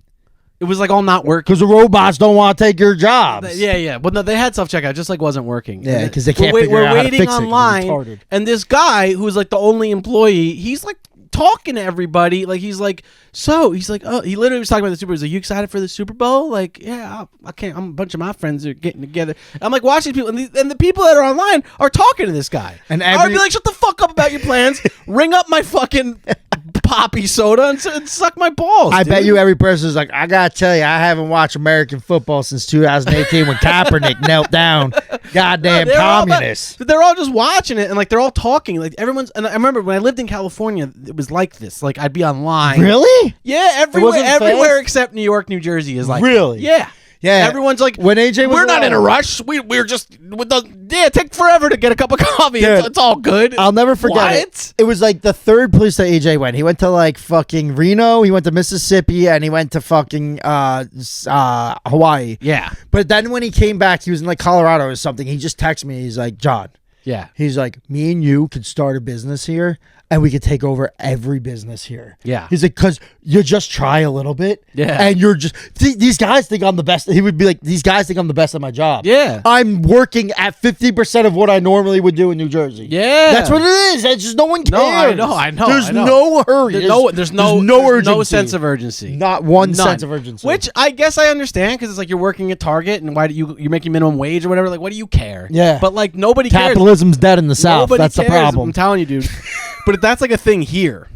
It was like all not working because the robots don't want to take your jobs. Yeah. But no, they had self-checkout, just like wasn't working. Yeah, because they can't figure out how to fix it. We're waiting online, and this guy who's like the only employee, he's like talking to everybody, like he's like, oh, he literally was talking about the Super Bowl. He's like, you excited for the Super Bowl? Like, yeah, I can't. A bunch of my friends are getting together. I'm like watching people, and the people that are online are talking to this guy. And I would be like, shut the fuck up about your plans. Ring up my fucking poppy soda and suck my balls. I bet you every person is like, I gotta tell you, I haven't watched American football since 2018 when Kaepernick knelt down. Goddamn communists. They're all just watching it, and like they're all talking. Like everyone's. And I remember when I lived in California, it was like this. Like I'd be online. Really? Yeah, everywhere except New York, New Jersey is like really. Yeah. Yeah, everyone's like, when AJ was we're not in a rush. We're just it take forever to get a cup of coffee. Dude, it's all good. I'll never forget it. It was like the third place that AJ went. He went to like fucking Reno. He went to Mississippi, and he went to fucking Hawaii. Yeah, but then when he came back, he was in like Colorado or something. He just texted me. He's like, John. Yeah. He's like, me and you could start a business here, and we could take over every business here. Yeah. He's like, because you just try a little bit. Yeah. And you're just, these guys think I'm the best. He would be like, these guys think I'm the best at my job. Yeah. I'm working at 50% of what I normally would do in New Jersey. Yeah. That's what it is. It's just no one cares. No, I know. There's no hurry. There's no urgency. No sense of urgency. Not one None. sense of urgency. Which I guess I understand because it's like you're working at Target and why do you're making minimum wage or whatever. Like, what do you care? Yeah. But like nobody cares. Capitalism's dead in the South. Nobody That's cares. the problem. I'm telling you, dude. But that's like a thing here.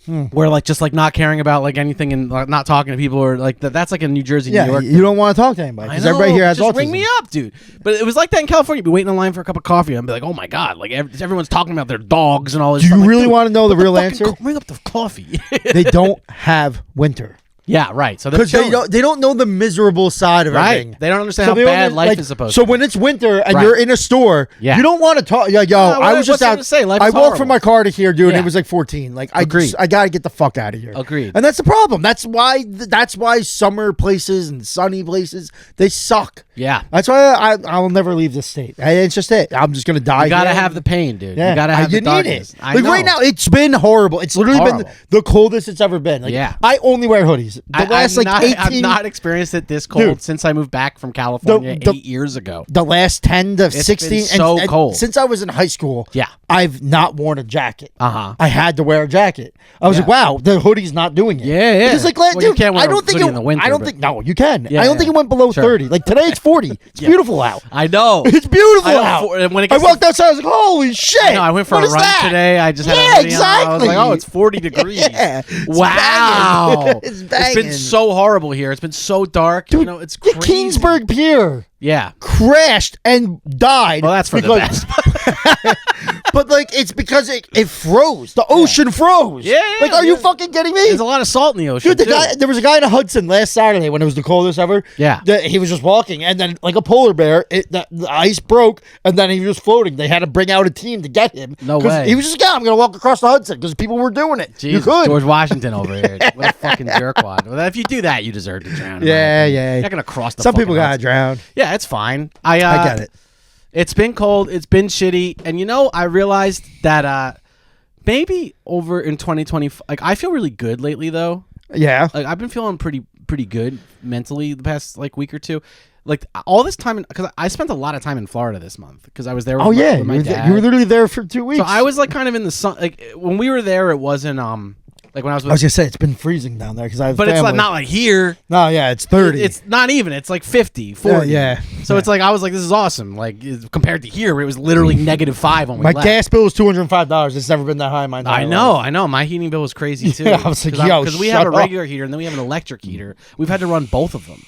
Where like just like not caring about like anything and like, not talking to people or like that's like a New Jersey, New York. You don't want to talk to anybody because everybody here has just autism. ring me up, dude. But it was like that in California. You'd be waiting in line for a cup of coffee and be like, oh my god, like everyone's talking about their dogs and all this. Do stuff. you Like, really dude, want to know the real answer? Ring up the coffee. They don't have winter. Yeah, right. So Because they don't know the miserable side of everything. Right. They don't understand how bad life is supposed to be. So when it's winter and you're in a store, you don't want to talk. I was just out. I walked from my car to here, dude, and it was like 14. Like I got to get the fuck out of here. Agreed. And that's the problem. That's why summer places and sunny places, they suck. Yeah. That's why I'll never leave this state. It's just it. I'm just gonna die. You gotta here. have the pain, dude. Yeah. You gotta have the darkness. It. Like right now, it's been horrible. It's literally been the coldest it's ever been. Like, I only wear hoodies. The last 18. I've not experienced it this cold since I moved back from California 8 years ago. The last 10 to 16. Been so cold. Since I was in high school, yeah, I've not worn a jacket. I had to wear a jacket. I was like, wow, the hoodie's not doing it. Yeah. Because like, dude, you can't wear I don't think in the winter. I don't think you can. Yeah, I don't think it went below 30. Like today, it's 40. It's beautiful out. I know. It's beautiful out. I walked outside. I was like, holy shit! I went for a run today. I just had exactly. I was like, oh, it's 40 degrees. Wow. It's been so horrible here. It's been so dark. Dude, it's crazy. Kingsburg Pier. Yeah. Crashed and died. Well, that's for the best. But like it's because it froze. The ocean froze. Yeah. Like, are you fucking kidding me? There's a lot of salt in the ocean. Dude, there was a guy in Hudson last Saturday when it was the coldest ever. Yeah. He was just walking, and then like a polar bear, the ice broke, and then he was floating. They had to bring out a team to get him. No way. He was just I'm gonna walk across the Hudson because people were doing it. Jeez, you could. George Washington over here. What a fucking jerkwad. Well, if you do that, you deserve to drown. Yeah. You're not gonna cross the. Some people gotta Hudson. drown. Yeah, it's fine. I get it. It's been cold. It's been shitty. And, I realized that maybe over in 2020, like, I feel really good lately, though. Yeah. Like, I've been feeling pretty good mentally the past, like, week or two. Like, all this time, because I spent a lot of time in Florida this month because I was there with my dad. You were literally there for 2 weeks. So I was, like, kind of in the sun. Like, when we were there, it wasn't, like when I was gonna say it's been freezing down there because I have but family. It's like, not like here. No, yeah, it's 30. It's not even. It's like 50, 40. Yeah. So it's like I was like, this is awesome. Like compared to here, where it was literally -5 when we left. My gas bill was $205. It's never been that high in my entire life. I know. My heating bill was crazy too. Yeah, I was like, because we have a regular heater and then we have an electric heater. We've had to run both of them.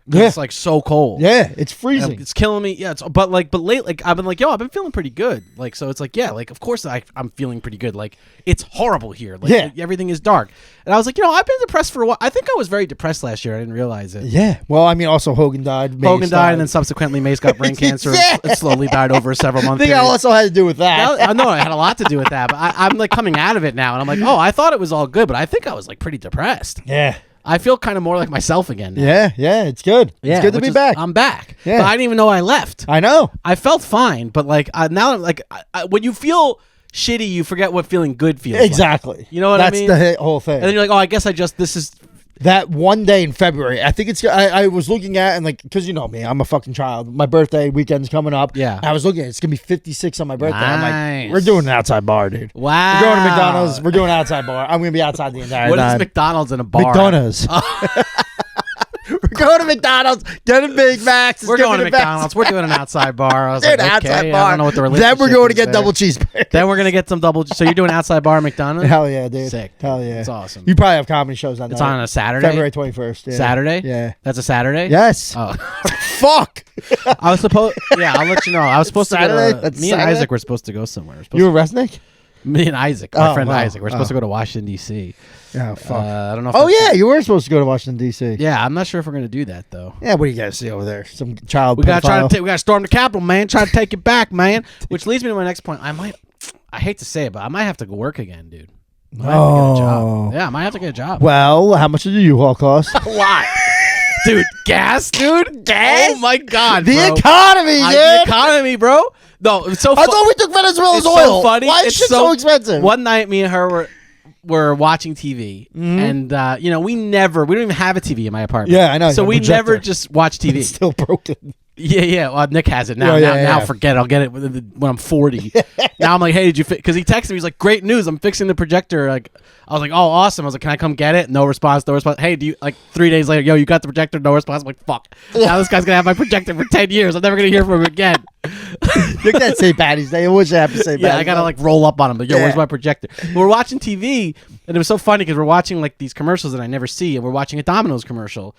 Yeah. It's like so cold. Yeah, it's freezing. It's killing me. Yeah, but late, like I've been like, I've been feeling pretty good. Like, so it's like, yeah, like of course I'm feeling pretty good. Like it's horrible here. Like everything is dark. And I was like, I've been depressed for a while. I think I was very depressed last year. I didn't realize it. Yeah. Well, I mean, also Hogan died. Hogan died, and then subsequently Mace got brain cancer and slowly died over a several month period. I think also had to do with that. I know it had a lot to do with that, but I'm like coming out of it now, and I'm like, I thought it was all good, but I think I was like pretty depressed. Yeah. I feel kind of more like myself again now. Yeah, it's good. It's good to be back. I'm back. Yeah. But I didn't even know I left. I know. I felt fine, but like now, like when you feel shitty, you forget what feeling good feels exactly. Like. You know what I mean? That's the whole thing. And then you're like, I guess this is... That one day in February, I think it's. I was looking at and like because you know me, I'm a fucking child. My birthday weekend's coming up. Yeah, I was looking at it's gonna be 56 on my birthday. Nice. I'm like, we're doing an outside bar, dude. Wow, we're going to McDonald's. We're doing an outside bar. I'm gonna be outside the entire time. What is McDonald's in a bar? McDonald's. We're going to McDonald's, getting Big Macs. We're going to McDonald's. We're doing an outside bar. I was like, outside bar. I don't know what the relationship Then we're going to get there. double cheeseburgers. Then we're going to get some double. So you're doing outside bar at McDonald's? Hell yeah, dude. Sick. Hell yeah. It's awesome. You probably have comedy shows on that. It's on a Saturday? February 21st. Yeah. Saturday? Yeah. That's a Saturday? Yes. Oh. Fuck. I was supposed. Yeah, I'll let you know. I was supposed Saturday? to go. That's Me and Saturday? Isaac were supposed to go somewhere. You were Resnick? Me and Isaac, my friend wow. Isaac. We're supposed to go to Washington, D.C. Oh, fuck. I don't know if yeah, you were supposed to go to Washington, D.C. Yeah, I'm not sure if we're going to do that, though. Yeah, what do you guys see over there? Some child We got pedophile? to storm the Capitol, man. Try to take it back, man. Which leads me to my next point. I hate to say it, but I might have to go work again, dude. I might have to get a job. Yeah, I might have to get a job. Well, how much did the U-Haul cost? A lot. Dude, gas, dude? Gas? Oh, my God, The bro. economy, dude. The economy, bro. No, it's so I thought we took Venezuela's oil. So funny. Why is shit so expensive? One night, me and her were watching TV, and we don't even have a TV in my apartment. Yeah, I know. So we never just watch TV. It's still broken. Yeah. Well, Nick has it now. Now forget it. I'll get it when I'm 40. Now I'm like, hey, did you? Because he texted me. He's like, great news. I'm fixing the projector. Like, I was like, oh, awesome. I was like, can I come get it? No response. No response. Hey, do you 3 days later? Yo, you got the projector? No response. I'm like, fuck. Now this guy's gonna have my projector for 10 years. I'm never gonna hear from him again. Nick can't say Patty's Day. I wish I have to say Patty's Day. Yeah, I gotta roll up on him. Like, yo, where's my projector? We're watching TV, and it was so funny because we're watching these commercials that I never see, and we're watching a Domino's commercial.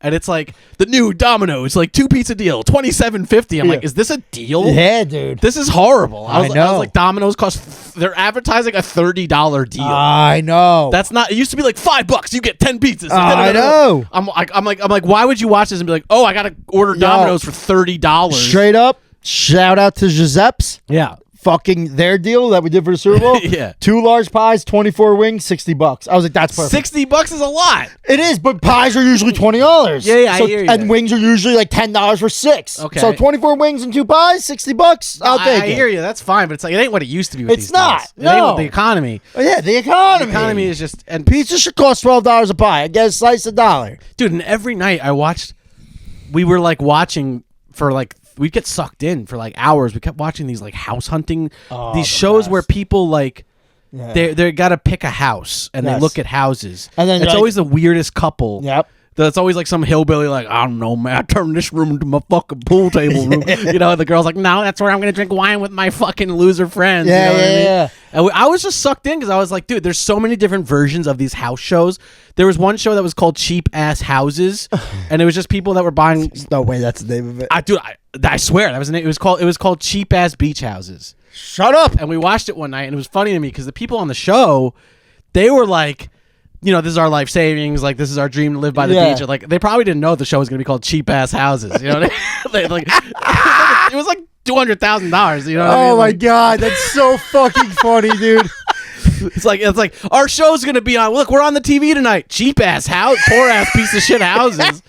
And it's like the new Domino's, 2-pizza deal, $27.50. I'm like, is this a deal? Yeah, dude. This is horrible. I was like, Domino's they're advertising a $30 deal. I know. That's not. It used to be like $5. You get 10 pizzas. I know. I'm like, why would you watch this and be like, oh, I gotta order Domino's for $30? Straight up. Shout out to Giuseppe's. Yeah. Fucking their deal that we did for the Super Bowl. Yeah. 2 large pies, 24 wings, $60. I was like, that's perfect. $60 is a lot. It is, but pies are usually $20. Yeah, I hear you. And wings are usually $10 for 6. Okay. So 24 wings and 2 pies, $60. I'll take it. I hear you. That's fine, but it's like it ain't what it used to be. It's not. It ain't what the economy. Oh, yeah, the economy. The economy is just and pizza should cost $12 a pie. I guess slice $1. Dude, and every night we were watching for we'd get sucked in for hours. We kept watching these house hunting, these shows best. where people they got to pick a house and they look at houses. And then it's always the weirdest couple. Yep. That's always some hillbilly I don't know, man, I turned this room into my fucking pool table room. The girl's like, no, that's where I'm going to drink wine with my fucking loser friends. Yeah, you know what I mean? yeah. And I was just sucked in because I was like, dude, there's so many different versions of these house shows. There was one show that was called Cheap Ass Houses, and it was just people that were buying. There's no way that's the name of it. I swear that was the name. It was called Cheap Ass Beach Houses. Shut up. And we watched it one night, and it was funny to me because the people on the show, they were like, this is our life savings. This is our dream to live by the beach. And, they probably didn't know the show was going to be called Cheap Ass Houses. You know what I mean? It was $200,000. You know what I mean? Oh my God, that's so fucking funny, dude. It's like our show's gonna be on. Look, we're on the TV tonight. Cheap ass house, poor ass piece of shit houses.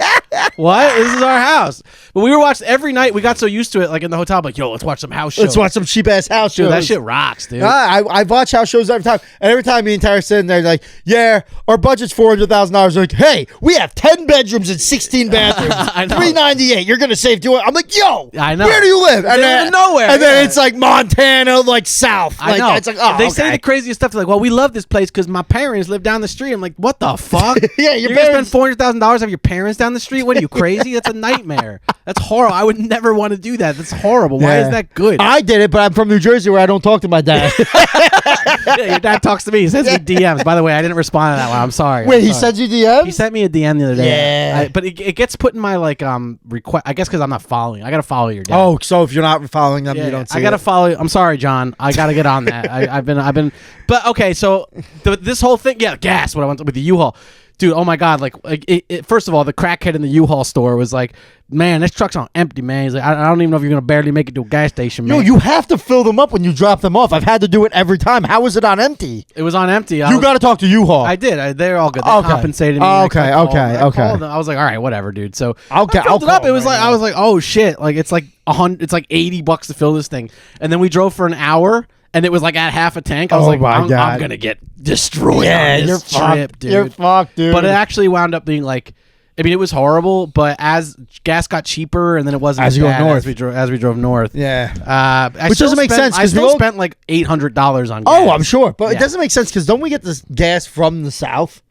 What? This is our house. But we were watching every night. We got so used to it, in the hotel. Yo, let's watch some house shows. Let's watch some cheap ass house shows. Dude, that shit rocks, dude. I watch house shows every time, and every time me and Tara sitting there, like, yeah, our budget's $400,000. Like, hey, we have 10 bedrooms and 16 bathrooms. $398. You're gonna save $200. I'm like, yo, I know. Where do you live? And then nowhere. And then it's Montana, south. I know. It's oh, they say the craziest stuff. Well, we love this place because my parents live down the street. I'm like, what the fuck? Yeah, you're gonna spend $400,000 of your parents down the street? What are you, crazy? That's a nightmare. That's horrible. I would never want to do that. That's horrible. Why is that good? I did it, but I'm from New Jersey where I don't talk to my dad. Yeah, your dad talks to me. He sends me DMs. By the way, I didn't respond to that one. I'm sorry. Wait, he sends you DMs? He sent me a DM the other day. Yeah. But it gets put in my request. I guess because I'm not following. I gotta follow your dad. Oh, so if you're not following them, you don't see I gotta it. follow. I'm sorry, John. I gotta get on that. I've been. But okay, so this whole thing. Yeah, gas. What I went with the U-Haul. Dude, oh my God! First of all, the crackhead in the U-Haul store was like, "Man, this truck's on empty, man." He's like, "I don't even know if you're gonna barely make it to a gas station, man." No, you have to fill them up when you drop them off. I've had to do it every time. How is it on empty? It was on empty. You got to talk to U-Haul. I did. They're all good. They compensated me. Okay. I was like, all right, whatever, dude. So I filled it up. It was I was like, oh shit! It's like $100. It's like $80 to fill this thing, and then we drove for an hour. And it was at half a tank. I was I'm going to get destroyed on this trip, dude. You're fucked, dude. But it actually wound up being it was horrible, but as gas got cheaper and then it wasn't as you go north. As we drove north. Yeah. Which doesn't make sense. I still spent $800 on gas. Oh, I'm sure. But it doesn't make sense because don't we get this gas from the South?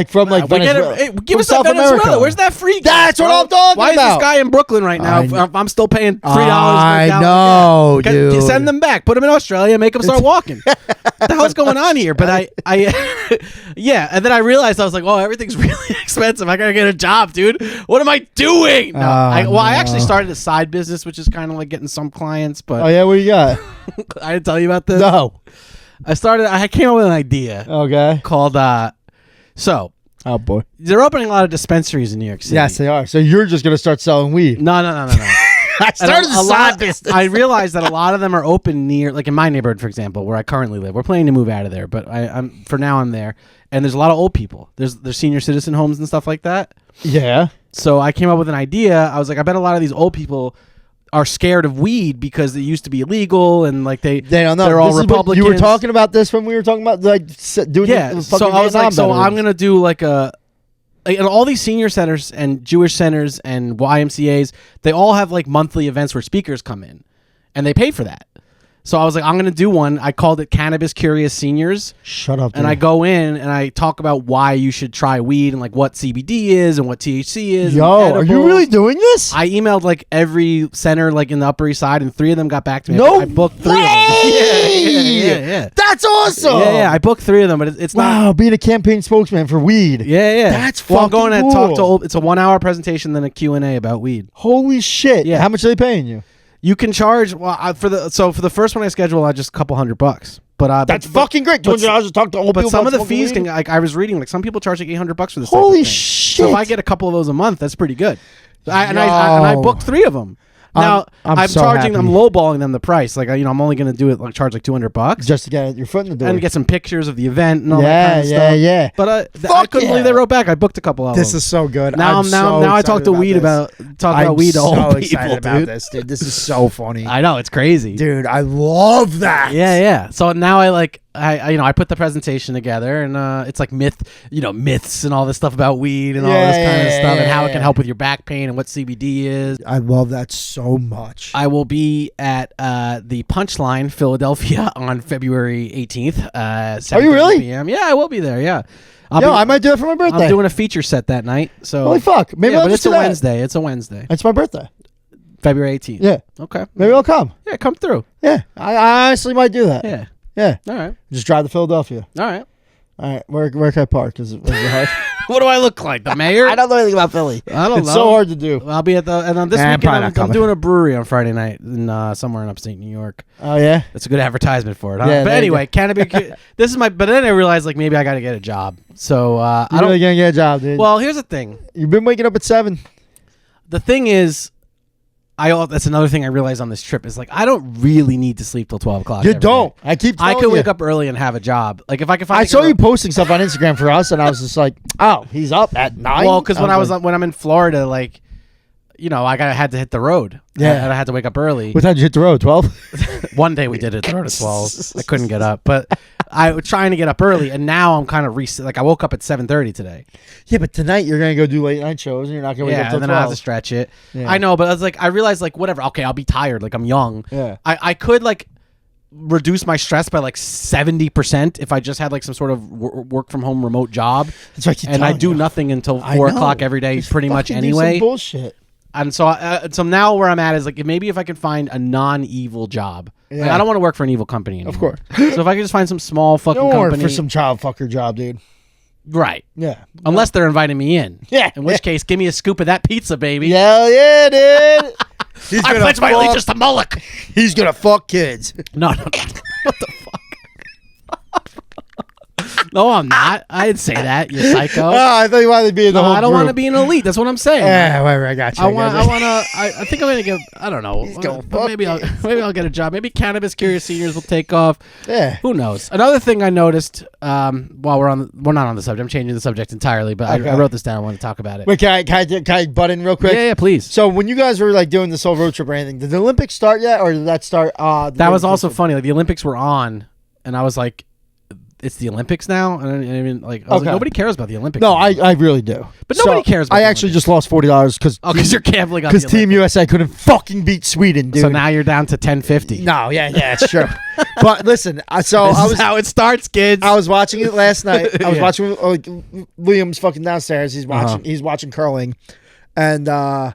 From Venezuela. Give us South Venezuela. America. Where's that free gas? That's what I'm talking about. Why is this guy in Brooklyn right now? I'm still paying $3. I know, dude. Send them back. Put them in Australia. Make them start walking. What the hell's going on here? But yeah. And then I realized I was like, oh, everything's really expensive. I gotta get a job, dude. What am I doing? No. I actually started a side business, which is kind of getting some clients. But oh yeah, what you got? I didn't tell you about this. No. I came up with an idea. Okay. Called So, oh boy, they're opening a lot of dispensaries in New York City. Yes, they are. So you're just gonna start selling weed? No. I started a side business. I realized that a lot of them are open near, in my neighborhood, for example, where I currently live. We're planning to move out of there, but I'm there, and there's a lot of old people. There's senior citizen homes and stuff like that. Yeah. So I came up with an idea. I was like, I bet a lot of these old people are scared of weed because it used to be illegal and like they don't know. They're all Republicans. You were talking about this when we were talking about like doing the so I was like, so I'm gonna do like and all these senior centers and Jewish centers and YMCA's, they all have like monthly events where speakers come in, and they pay for that. So I was like, I'm going to do one. I called it Cannabis Curious Seniors. Shut up, dude. And I go in and I talk about why you should try weed and like what CBD is and what THC is. Yo, are you really doing this? I emailed like every center like in the Upper East Side, and 3 of them got back to me. No I booked 3 of them. Yeah. That's awesome. Yeah, I booked 3 of them, but it's not. Wow, being a campaign spokesman for weed. Yeah. That's I'm fucking going cool. to talk to. It's a 1-hour presentation, then a Q&A about weed. Holy shit. Yeah. How much are they paying you? You can charge for the first one I schedule, I just a couple $100. But that's fucking great. $200 to talk to old people. But some of the about fees smoking can, like I was reading, like some people charge like $800 for this. Holy type of thing. shit! So if I get a couple of those a month, that's pretty good. I booked 3 of them. Now I'm so charging happy. them, lowballing them the price. Like I'm only going to do it like charge like $200 just to get your foot in the door and get some pictures of the event and all that kind of stuff. Yeah. But I couldn't believe they wrote back. I booked a couple of them. This is so good. Now I talk to weed about weed to old people, excited about this, dude. This is so funny. I know, it's crazy, dude. I love that. Yeah. So now I put the presentation together, and it's like myths and all this stuff about weed and all this kind of stuff and how it can help with your back pain and what CBD is. I love that so much. I will be at the Punchline, Philadelphia on February 18th. Are you really? PM. Yeah, I will be there. Yeah. I might do it for my birthday. I'm doing a feature set that night. So holy fuck. Maybe but it's a Wednesday. It's a Wednesday. It's my birthday. February 18th. Yeah. Okay. Maybe I'll come. Yeah, come through. Yeah. I honestly might do that. Yeah. Yeah. All right. Just drive to Philadelphia. All right. All right. Where can I park? Is it hard? What do I look like? The mayor? I don't know anything about Philly. I don't know. It's so hard to do. I'll be at this weekend. I'm doing a brewery on Friday night in somewhere in upstate New York. Oh yeah, that's a good advertisement for it. Huh? Yeah, but anyway, cannabis. This is my. But then I realized like maybe I got to get a job. So I don't. Really gonna get a job, dude. Well, here's the thing. You've been waking up at 7. The thing is, that's another thing I realized on this trip is like I don't really need to sleep till 12 o'clock. You don't. I keep. I could wake up early and have a job. Like if I could find. I saw you posting stuff on Instagram for us, and I was just like, "Oh, he's up at 9." Well, because when I'm in Florida, like, I had to hit the road. Yeah, and I had to wake up early. What time did you hit the road? 12. One day we did it at 12. I couldn't get up, but I was trying to get up early, and now I'm kind of like I woke up at 7:30 today. Yeah, but tonight you're gonna go do late night shows, and you're not gonna wake up till 12. And then I have to stretch it. Yeah. I know, but I realized like whatever. Okay, I'll be tired. Like I'm young. Yeah, I could like reduce my stress by like 70% if I just had like some sort of work from home remote job. That's what and I do nothing until 4 o'clock every day, pretty much anyway. Bullshit. And so now where I'm at is like maybe if I can find a non-evil job. Yeah. Like, I don't want to work for an evil company anymore. Of course. So if I could just find some small fucking company. For some child fucker job, dude. Right. Yeah. Unless they're inviting me in. Yeah. In which case, give me a scoop of that pizza, baby. Hell yeah, dude. I pledge my allegiance to Moloch. He's gonna fuck kids. No. What the fuck? No, I'm not. I didn't say that. You psycho. I thought you wanted to be in the whole I don't group. want to be an elite. That's what I'm saying. Yeah, whatever. I got you. I think I'm gonna get. I don't know. Maybe I'll get a job. Maybe Cannabis Curious Seniors will take off. Yeah. Who knows? Another thing I noticed. While we're not on the subject. I'm changing the subject entirely. But okay. I wrote this down. I want to talk about it. Wait, can I butt in real quick? Yeah, please. So when you guys were like doing this whole road trip or anything, did the Olympics start yet, or did that start? That was also funny. Like the Olympics were on, and I was like, it's the Olympics now, and I mean, like, I was like, nobody cares about the Olympics. No, I really do, but nobody cares. I actually just lost $40 because you're gambling on because Team USA couldn't fucking beat Sweden, dude. So now you're down to 1050. No, yeah, it's true. But listen, this is how it starts, kids. I was watching it last night. I was watching Liam's fucking downstairs. He's watching curling, and I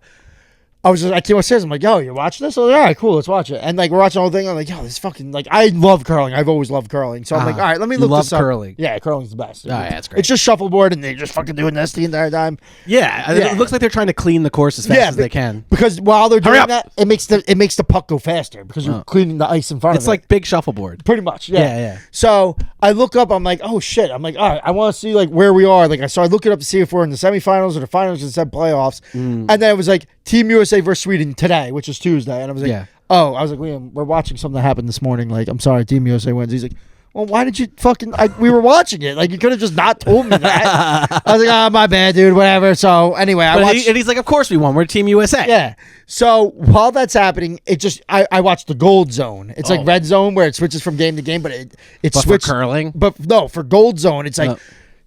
came upstairs. I'm like, yo, you're watching this? Oh, all right, cool, let's watch it. And like we're watching the whole thing. I'm like, yo, this fucking like I love curling. I've always loved curling. So I'm like, all right, let me look this up. Curling. Yeah, curling's the best. Oh, yeah, that's great. It's just shuffleboard and they're just fucking doing this the entire time. Yeah, it looks like they're trying to clean the course as fast as they can. Because while they're doing that, it makes the puck go faster because you're cleaning the ice in front of it. It's like big shuffleboard. Pretty much, yeah. Yeah. So I look up, I'm like, oh shit. I'm like, all right, I want to see like where we are. Like so I look it up to see if we're in the semifinals or the finals instead of playoffs. And then it was like Team USA versus Sweden today, which is Tuesday. And I was like, I was like, Liam, we're watching something that happened this morning. Like, I'm sorry, Team USA wins. He's like, well, why did you fucking... we were watching it. Like, you could have just not told me that. I was like, oh, my bad, dude, whatever. So, anyway, I watched... and he's like, of course we won. We're Team USA. Yeah. So, while that's happening, I watched the Gold Zone. It's like Red Zone, where it switches from game to game, but it switches... for curling? But, no, for Gold Zone, it's like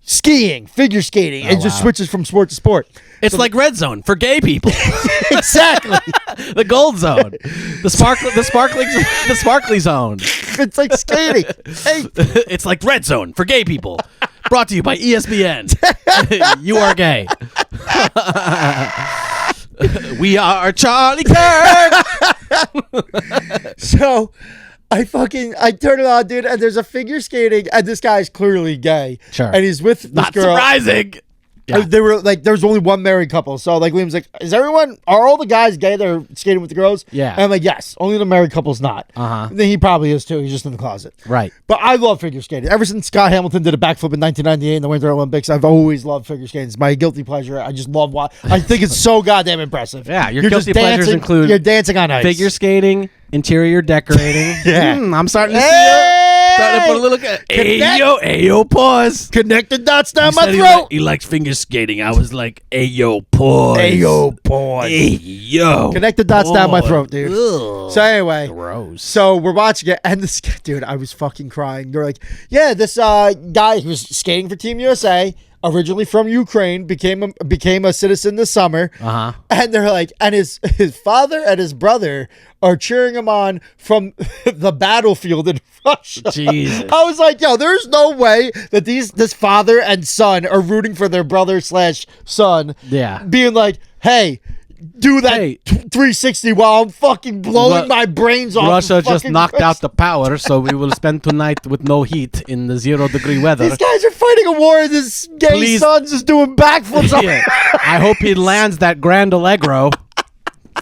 skiing, figure skating. It just switches from sport to sport. It's like Red Zone for gay people. Exactly. The Gold Zone. The sparkly zone. It's like skating. Hey. It's like Red Zone for gay people. Brought to you by ESPN. You are gay. We are Charlie Kirk. So I turn it on, dude, and there's a figure skating, and this guy's clearly gay. Sure. And he's with this Not girl. surprising. Yeah. They were like, there was only one married couple. So like Liam's like, are all the guys gay that are skating with the girls? Yeah. And I'm like, yes, only the married couple's not. Then he probably is too. He's just in the closet. Right. But I love figure skating. Ever since Scott Hamilton did a backflip in 1998 in the Winter Olympics, I've always loved figure skating. It's my guilty pleasure. I just love I think it's so goddamn impressive. Yeah, your You're guilty just pleasures dancing, include you're dancing on ice. figure skating, interior decorating. Yeah. I'm starting to see starting to put a little... Ayo, pause. Connect the dots down He my said throat. He likes finger skating. I was like, ayo, pause. Ayo, boy. Ayo. Connect the dots down my pause. throat, dude. Ugh. So anyway, Gross. so we're watching it, and this dude, I was fucking crying. They're like, yeah, this guy who was skating for Team USA, originally from Ukraine, became a citizen this summer. And they're like, and his father and his brother are cheering him on from the battlefield in Russia. Jesus. I was like, yo, there's no way that this father and son are rooting for their brother/son. Yeah. Being like, hey, do that Hey. 360 while I'm fucking blowing my brains off. Russia in just fucking knocked Russia. out the power, so we will spend tonight with no heat in the 0-degree weather. These guys are fighting a war, and this gay Please. son's just doing backflips. Yeah. I hope he lands that Grand Allegro.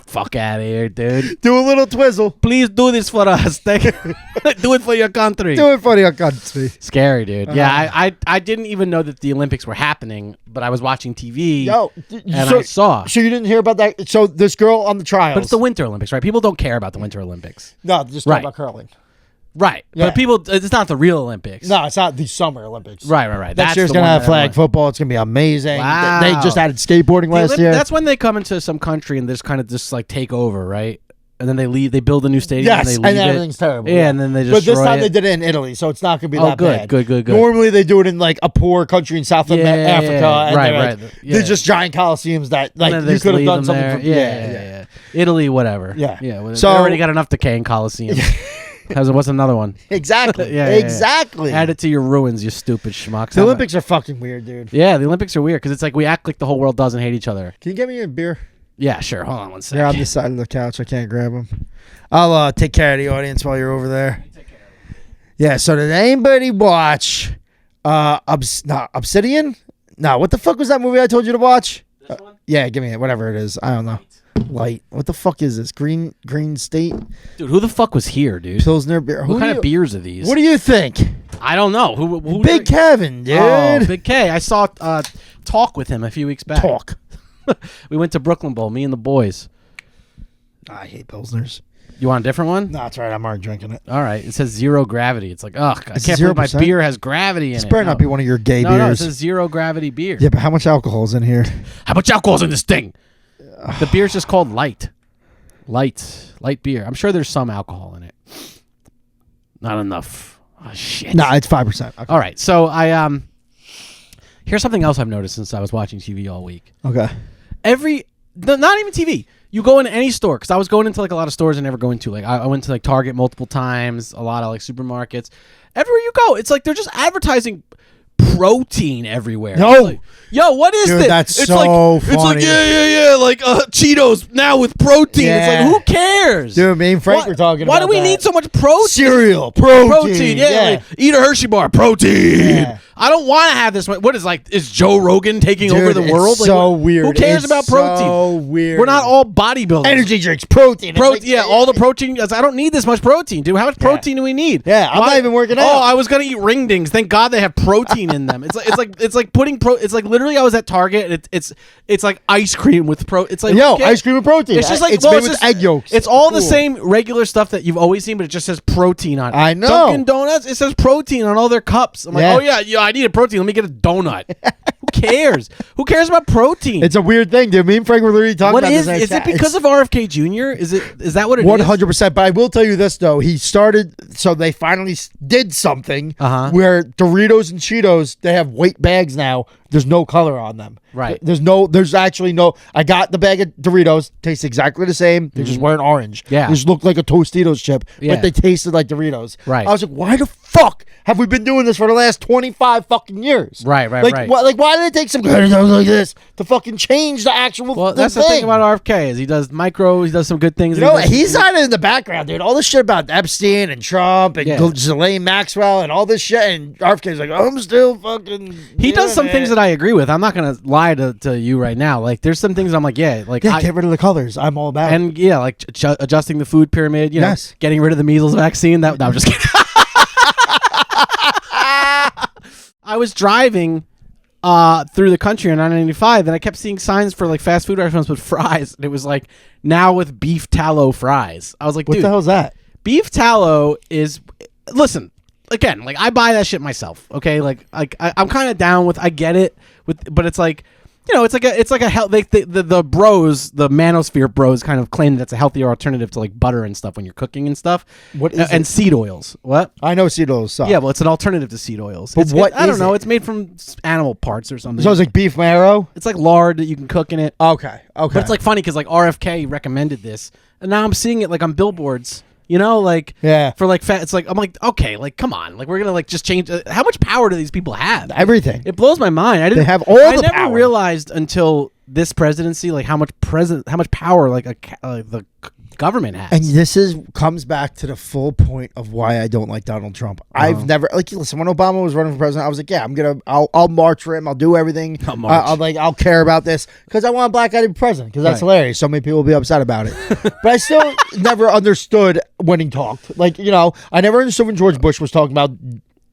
Fuck out of here, dude. Do a little twizzle. Please do this for us. Do it for your country. Do it for your country. Scary, dude. Yeah, I didn't even know that the Olympics were happening, but I was watching TV and I saw. So you didn't hear about that? So this girl on the trials. But it's the Winter Olympics, right? People don't care about the Winter Olympics. No, just talk about curling. Right. Yeah. But people, it's not the real Olympics. No, it's not the Summer Olympics. Right. Next year's going to have flag football. It's going to be amazing. Wow. They just added skateboarding last year. That's when they come into some country and they just kind of just like take over, right? And then they leave. They build a new stadium. Yes, and they leave and everything's terrible. Yeah, and then they just. But this time they did it in Italy, so it's not going to be that bad. Good. Normally they do it in like a poor country in South Africa. And Right. They're just giant coliseums that like And then you could have done something. Yeah. Italy, whatever. Yeah. So they already got enough decaying coliseums. What's another one? Exactly. Yeah. Exactly. Add it to your ruins, you stupid schmucks. The Olympics are fucking weird, dude. Yeah, the Olympics are weird because it's like we act like the whole world doesn't hate each other. Can you get me a beer? Yeah, sure. Hold on one second. They're on this side of the couch. I can't grab them. I'll take care of the audience while you're over there. Yeah, so did anybody watch Obsidian? No, what the fuck was that movie I told you to watch? This one? Yeah, give me it. Whatever it is. I don't know. Light. What the fuck is this? Green State? Dude, who the fuck was here, dude? Pilsner beer. What kind of beers are these? What do you think? I don't know. Who Big Kevin, dude. Oh, Big K. I saw Talk with him a few weeks back. Talk. We went to Brooklyn Bowl, me and the boys. I hate Pilsners. You want a different one? No, that's right. I'm already drinking it. All right. It says 0 gravity. It's like, ugh, I can't 0%? believe my beer has gravity in This it. better not be one of your gay beers. No, it says 0 gravity beer. Yeah, but how much alcohol is in here? How much alcohol's in this thing? The beer's just called light. Light beer. I'm sure there's some alcohol in it. Not enough. Oh, shit. No, it's 5%. Okay. All right. So here's something else I've noticed since I was watching TV all week. Okay. Not even TV. You go into any store, because I was going into like a lot of stores I never go into. Like I went to like Target multiple times, a lot of like supermarkets. Everywhere you go, it's like they're just advertising protein everywhere. No. It's like, yo, what is Dude, this? that's it's so like, funny. It's like yeah, like Cheetos now with protein. Yeah. It's like, who cares? Dude, me and Frank were talking about Why do we that. need so much protein? Cereal, protein. Yeah. Like, eat a Hershey bar, protein. Yeah. I don't want to have this. What is Joe Rogan taking over the world? It's so weird. Who cares about protein? So weird. We're not all bodybuilders. Energy drinks, protein. All the protein. I don't need this much protein, dude. How much protein do we need? Yeah, I'm not even working out. Oh, I was gonna eat ring dings. Thank God they have protein in them. It's like putting It's like literally I was at Target. And it's like ice cream with It's like ice cream with protein. It's just like it's made with egg yolks. It's all the same regular stuff that you've always seen, but it just says protein on it. I know. Dunkin' Donuts. It says protein on all their cups. I'm like, oh yeah, I need a protein. Let me get a donut. Who cares? Who cares about protein? It's a weird thing, dude. Me and Frank were literally talking about this. Is it because of RFK Jr.? Is that what it is? 100%. But I will tell you this though. He started. So they finally did something where Doritos and Cheetos, they have white bags now. There's no color on them. Right. There's actually no. I got the bag of Doritos. Tastes exactly the same. They just weren't orange. Yeah. They just looked like a Tostitos chip, but they tasted like Doritos. Right. I was like, why the fuck have we been doing this for the last 25 fucking years? Right. Why did it take some good like this to fucking change the actual? Well, that's the thing about RFK is he does some good things. You know, he's not in the background, dude. All this shit about Epstein and Trump and Ghislaine Maxwell and all this shit, and RFK's like, I'm still fucking. He does some things that I agree with. I'm not gonna lie to you right now. Like, there's some things I'm like, get rid of the colors. I'm all about. And like adjusting the food pyramid. You know, getting rid of the measles vaccine. No, I'm just kidding. I was driving through the country on 995, and I kept seeing signs for like fast food restaurants with fries, and it was like now with beef tallow fries. I was like, what dude, the hell is that? Beef tallow is. Listen, again, like I buy that shit myself. Okay, like I'm kind of down with. I get it, but it's like. You know, it's like a health. The bros, the manosphere bros, kind of claim that it's a healthier alternative to like butter and stuff when you're cooking and stuff. What is and seed oils? What? I know seed oils suck. Yeah, well, it's an alternative to seed oils. But I don't know. It's made from animal parts or something. So it's like beef marrow. It's like lard that you can cook in it. Okay. But it's like funny because like RFK recommended this, and now I'm seeing it like on billboards. You know, like for like fat. It's like I'm like, okay, like come on, like we're gonna like just change. How much power do these people have? Everything. It blows my mind. They have all the power. I never realized until this presidency, like how much power like the government has. And this comes back to the full point of why I don't like Donald Trump. I've never listen, when Obama was running for president, I was like, yeah, I'll march for him. I'll do everything. I'll care about this because I want a black guy to be president because that's hilarious. So many people will be upset about it. But I still never understood when he talked. Like, you know, I never understood when George Bush was talking about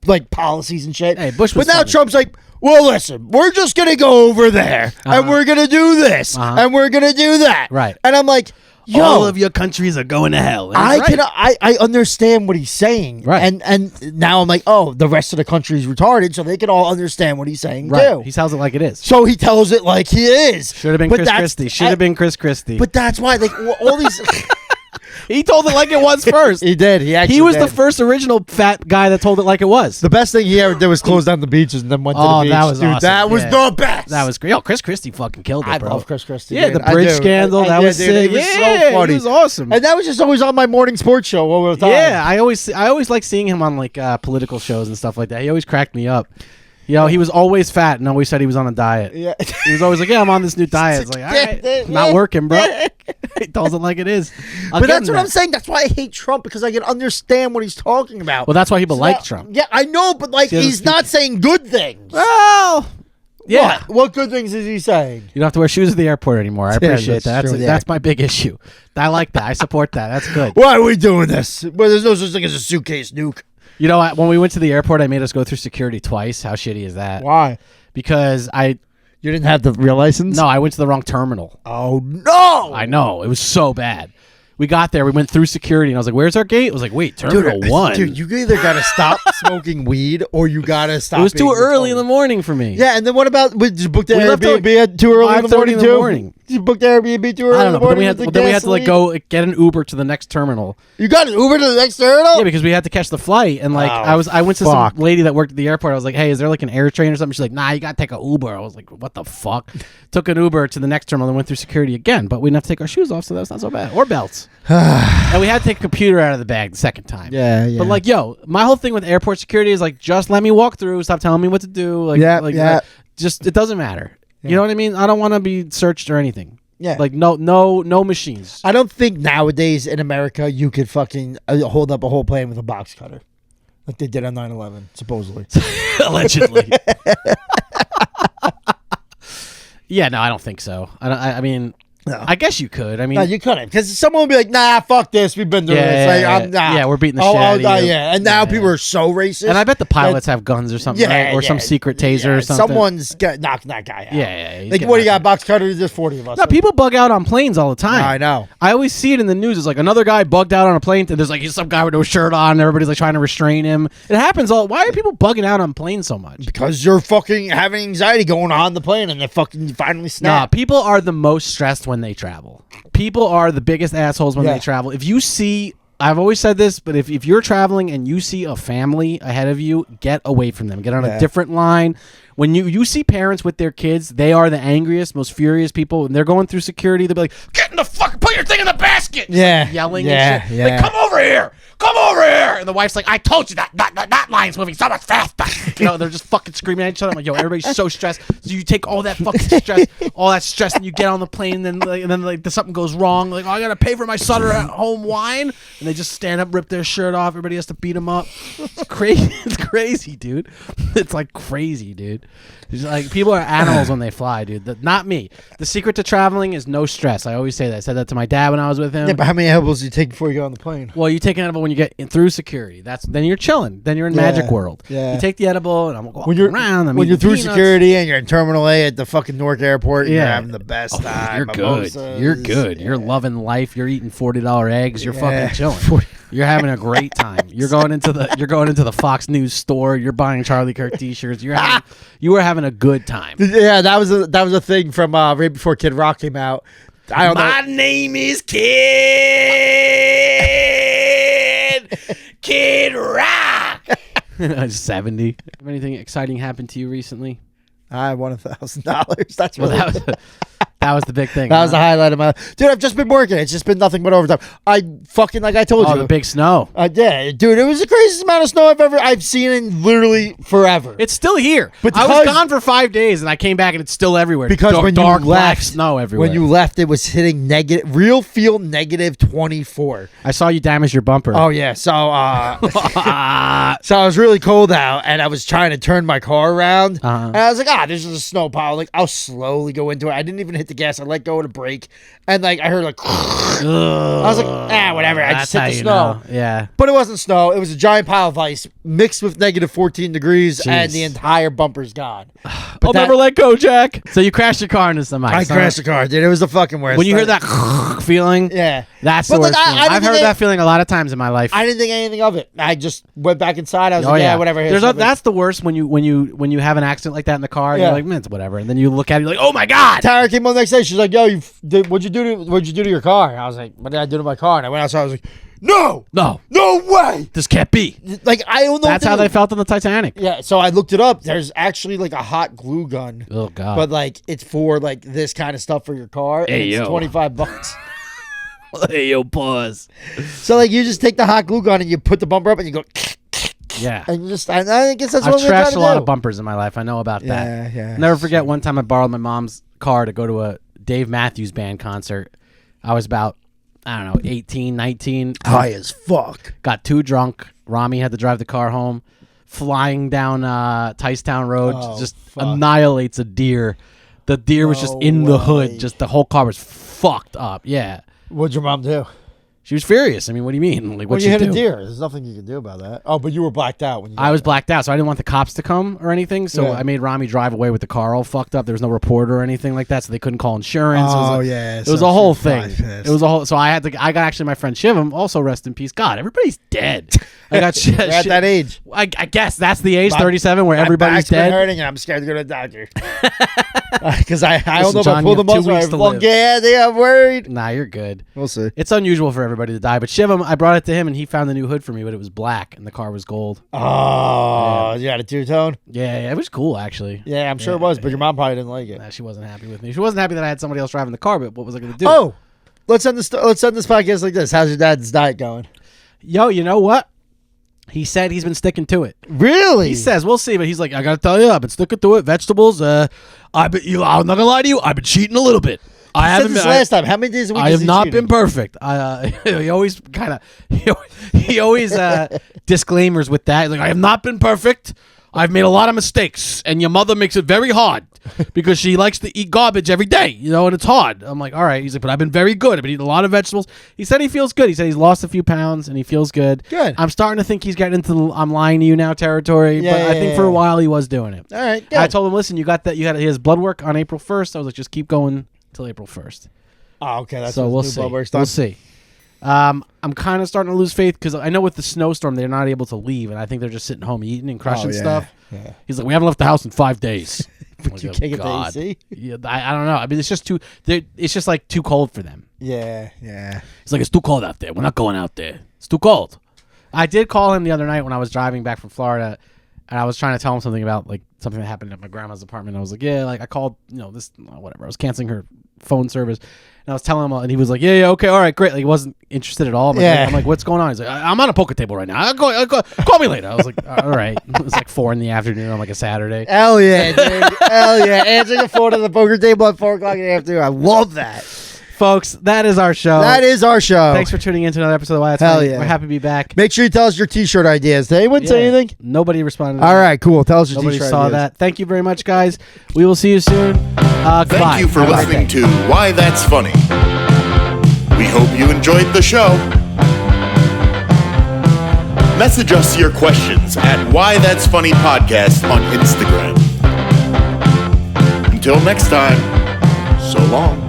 like policies and shit. Hey, Bush was But now funny. Trump's like, well, listen, we're just going to go over there and we're going to do this and we're going to do that. Right. And I'm like, yo, all of your countries are going to hell. I understand what he's saying. Right. And now I'm like, oh, the rest of the country's retarded, so they can all understand what he's saying too. He tells it like it is. So he tells it like he is. Should have been Chris Christie. Should have been Chris Christie. But that's why like all these He told it like it was first. He did. He was the first original fat guy that told it like it was. The best thing he ever did was close down the beaches and then went to the beach. That was awesome. That was the best. That was great. Yo, Chris Christie fucking killed it, bro. I love Chris Christie. Yeah, the bridge scandal. That was sick. It was so funny. It was awesome. And that was just always on my morning sports show all the time. Yeah, I always like seeing him on like political shows and stuff like that. He always cracked me up. You know, he was always fat and always said he was on a diet. Yeah. He was always like, yeah, I'm on this new diet. It's like, all right, not working, bro. He tells it like it is. But that's what I'm saying. That's why I hate Trump, because I can understand what he's talking about. Well, that's why people like Trump. Yeah, I know, but like he's not saying good things. Well, yeah. What good things is he saying? You don't have to wear shoes at the airport anymore. I appreciate that. That's my big issue. I like that. I support that. That's good. Why are we doing this? Well, there's no such thing as a suitcase nuke. You know, when we went to the airport, I made us go through security twice. How shitty is that? Why? Because you didn't have the real license? No, I went to the wrong terminal. Oh, no! I know. It was so bad. We got there. We went through security, and I was like, where's our gate? I was like, wait, Terminal 1. Dude, you either got to stop smoking weed or you got to stop. It was too early in the morning for me. Yeah, and then what about, did you book the Airbnb at too early in the morning, too? Did you book the Airbnb too early in the morning? But then we had to like go get an Uber to the next terminal. You got an Uber to the next terminal? Yeah, because we had to catch the flight, and like I went to some lady that worked at the airport. I was like, hey, is there like an air train or something? She's like, nah, you got to take an Uber. I was like, what the fuck? Took an Uber to the next terminal and went through security again, but we didn't have to take our shoes off, so that's not so bad. Or belts. And we had to take a computer out of the bag the second time. Yeah. But like, yo, my whole thing with airport security is like, just let me walk through. Stop telling me what to do. Like, just it doesn't matter. Yeah. You know what I mean? I don't want to be searched or anything. Yeah. Like no machines. I don't think nowadays in America you could fucking hold up a whole plane with a box cutter. Like they did on 9/11, supposedly. Allegedly. Yeah, no, I don't think so. I mean, no. I guess you could. I mean, no, you couldn't, because someone would be like, "Nah, fuck this. We've been doing this." Like, yeah, we're beating the shit out of you. Yeah, and now people are so racist. And I bet the pilots have guns or something, right? Or some secret taser or something. Someone's knocking that guy out. Yeah. Like, what do you got, box cutters? There's 40 of us. No, people bug out on planes all the time. I know. I always see it in the news. It's like another guy bugged out on a plane. And there's like some guy with no shirt on. And everybody's like trying to restrain him. It happens all. Why are people bugging out on planes so much? Because you're fucking having anxiety going on the plane, and they fucking finally snap. Nah, people are the most stressed when they travel. People are the biggest assholes when they travel. If you see, I've always said this, but if you're traveling and you see a family ahead of you, get away from them. Get on a different line. When you see parents with their kids, they are the angriest, most furious people. When they're going through security, they'll be like, "Get in the fuck, put your thing in the basket!" Yeah, yelling and shit. Like, "Come over here, come over here!" And the wife's like, "I told you that line's moving so much faster." You know, they're just fucking screaming at each other. I'm like, "Yo, everybody's so stressed." So you take all that fucking stress, and you get on the plane, and then something goes wrong. Like, "Oh, I gotta pay for my Sutter at home wine," and they just stand up, rip their shirt off. Everybody has to beat them up. It's crazy. It's crazy, dude. It's like crazy, dude. It's like people are animals when they fly, dude. Not me. The secret to traveling is no stress. I always say that. I said that to my dad when I was with him. Yeah, but how many edibles do you take before you get on the plane? Well, you take an edible when you get through security. Then you're chilling. Then you're in magic world. Yeah. You take the edible, and I'm walking around. When you're through security and you're in Terminal A at the fucking Newark Airport, and you're having the best time. You're good. You're good. You're loving life. You're eating $40 eggs. You're fucking chilling. You're having a great time. You're going into the Fox News store. You're buying Charlie Kirk T-shirts. You were having a good time. Yeah, that was a thing from right before Kid Rock came out. My name is Kid Rock. 70. Have anything exciting happened to you recently? I won $1,000. That's what that was the big thing. That was the highlight of my life. Dude, I've just been working. It's just been nothing but overtime. I fucking, like I told you. Oh, the big snow. Yeah, dude, it was the craziest amount of snow I've seen in literally forever. It's still here. But I was gone for 5 days, and I came back, and it's still everywhere. Because when you left, black snow everywhere. When you left, it was hitting real feel -24. I saw you damage your bumper. Oh, yeah. So, so I was really cold out, and I was trying to turn my car around. And I was like, this is a snow pile. Like, I'll slowly go into it. I didn't even hit the gas. I let go of the brake, and like I heard like I was like, whatever. I just hit the snow. Know. Yeah, but it wasn't snow. It was a giant pile of ice mixed with -14 degrees. Jeez. And the entire bumper's gone. I'll never let go, Jack. So you crashed your car into some ice. I crashed the car, dude. It was the fucking worst. When you hear that feeling, that's the worst feeling. I've heard that feeling a lot of times in my life. I didn't think anything of it. I just went back inside. I was like, whatever. That's the worst when you have an accident like that in the car. And you're like, man, it's whatever. And then you look at it, you're like, oh my god. Tara came on the next day. She's like, yo, what'd you do to your car? And I was like, what did I do to my car? And I went outside. I was like, no way. This can't be. Like, I don't know. That's how they felt on the Titanic. Yeah. So I looked it up. There's actually like a hot glue gun. Oh god. But like it's for like this kind of stuff for your car. Hey, and it's $25. Hey yo, pause. So like you just take the hot glue gun and you put the bumper up and you go. Yeah. And you just, I guess that's what I've trashed a lot of bumpers in my life. I know about that. Yeah. Never forget one time I borrowed my mom's car to go to a Dave Matthews Band concert. I was about, 18, 19. High as fuck. Got too drunk. Rami had to drive the car home. Flying down Ticetown Road annihilates a deer. The deer was just in the hood. Just the whole car was fucked up. Yeah. What'd your mom do? She was furious. I mean, what do you mean? Like, when you hit a deer, there's nothing you can do about that. Oh, but you were blacked out. I was blacked out, so I didn't want the cops to come or anything. So I made Rami drive away with the car all fucked up. There was no reporter or anything like that, so they couldn't call insurance. It was a whole thing. It was a whole. So I got actually my friend Shivam, also rest in peace. God, everybo's dead. I got shit. You're at that age. I guess that's the age, 37, where everybody's dead. Hurting, and I'm scared to go to the doctor. Because I don't know if I pull the muscle. I'm worried. Nah, you're good. We'll see. It's unusual for everybody to die, but Shivam, I brought it to him, and he found the new hood for me, but it was black, and the car was gold. Oh, you got a two-tone? Yeah, it was cool, actually. Yeah, I'm sure it was, but your mom probably didn't like it. Nah, she wasn't happy with me. She wasn't happy that I had somebody else driving the car, but what was I going to do? Oh, let's end this podcast like this. How's your dad's diet going? Yo, you know what? He said he's been sticking to it. Really? He says, we'll see, but he's like, I got to tell you, I've been sticking to it. Vegetables, I'm not going to lie to you, I've been cheating a little bit. I haven't been last time. How many days a week? I is have he not cheating? been perfect. He always kind of he always disclaimers with that. He's like, I have not been perfect. I've made a lot of mistakes, and your mother makes it very hard because she likes to eat garbage every day, and it's hard. I'm like, all right. He's like, but I've been very good. I've been eating a lot of vegetables. He said he feels good. He said he's lost a few pounds, and he feels good. Good. I'm starting to think he's getting into the I'm lying to you now territory, but I think for a while he was doing it. All right, good. I told him, listen, you got that. He has blood work on April 1st. I was like, just keep going till April 1st. Oh, okay. That's So we'll see. We'll see. I'm kind of starting to lose faith because I know with the snowstorm they're not able to leave, and I think they're just sitting home eating and crushing stuff. Yeah. He's like, we haven't left the house in 5 days. But you can't get the AC? Yeah, I don't know. I mean, it's just too. It's just like too cold for them. Yeah. He's like, it's too cold out there. We're not going out there. It's too cold. I did call him the other night when I was driving back from Florida, and I was trying to tell him something about like something that happened at my grandma's apartment. I was like, yeah, like I called, this whatever. I was canceling her phone service. And I was telling him, and he was like, yeah, okay, all right, great. Like, he wasn't interested at all. I'm like, what's going on? He's like, I'm on a poker table right now. I'll call me later. I was like, all right. It was like 4 PM on like a Saturday. Hell yeah, dude. Hell yeah. Answering the phone at the poker table at 4 o'clock in the afternoon. I love that. Folks, that is our show. Thanks for tuning in to another episode of Why That's Funny. Yeah. We're happy to be back. Make sure you tell us your T-shirt ideas. Did anyone say anything? Nobody responded. All right, cool. Tell us your Nobody T-shirt saw ideas. that. Thank you very much, guys. We will see you soon. Goodbye. Thank you for listening to Why That's Funny. We hope you enjoyed the show. Message us your questions at Why That's Funny Podcast on Instagram. Until next time, so long.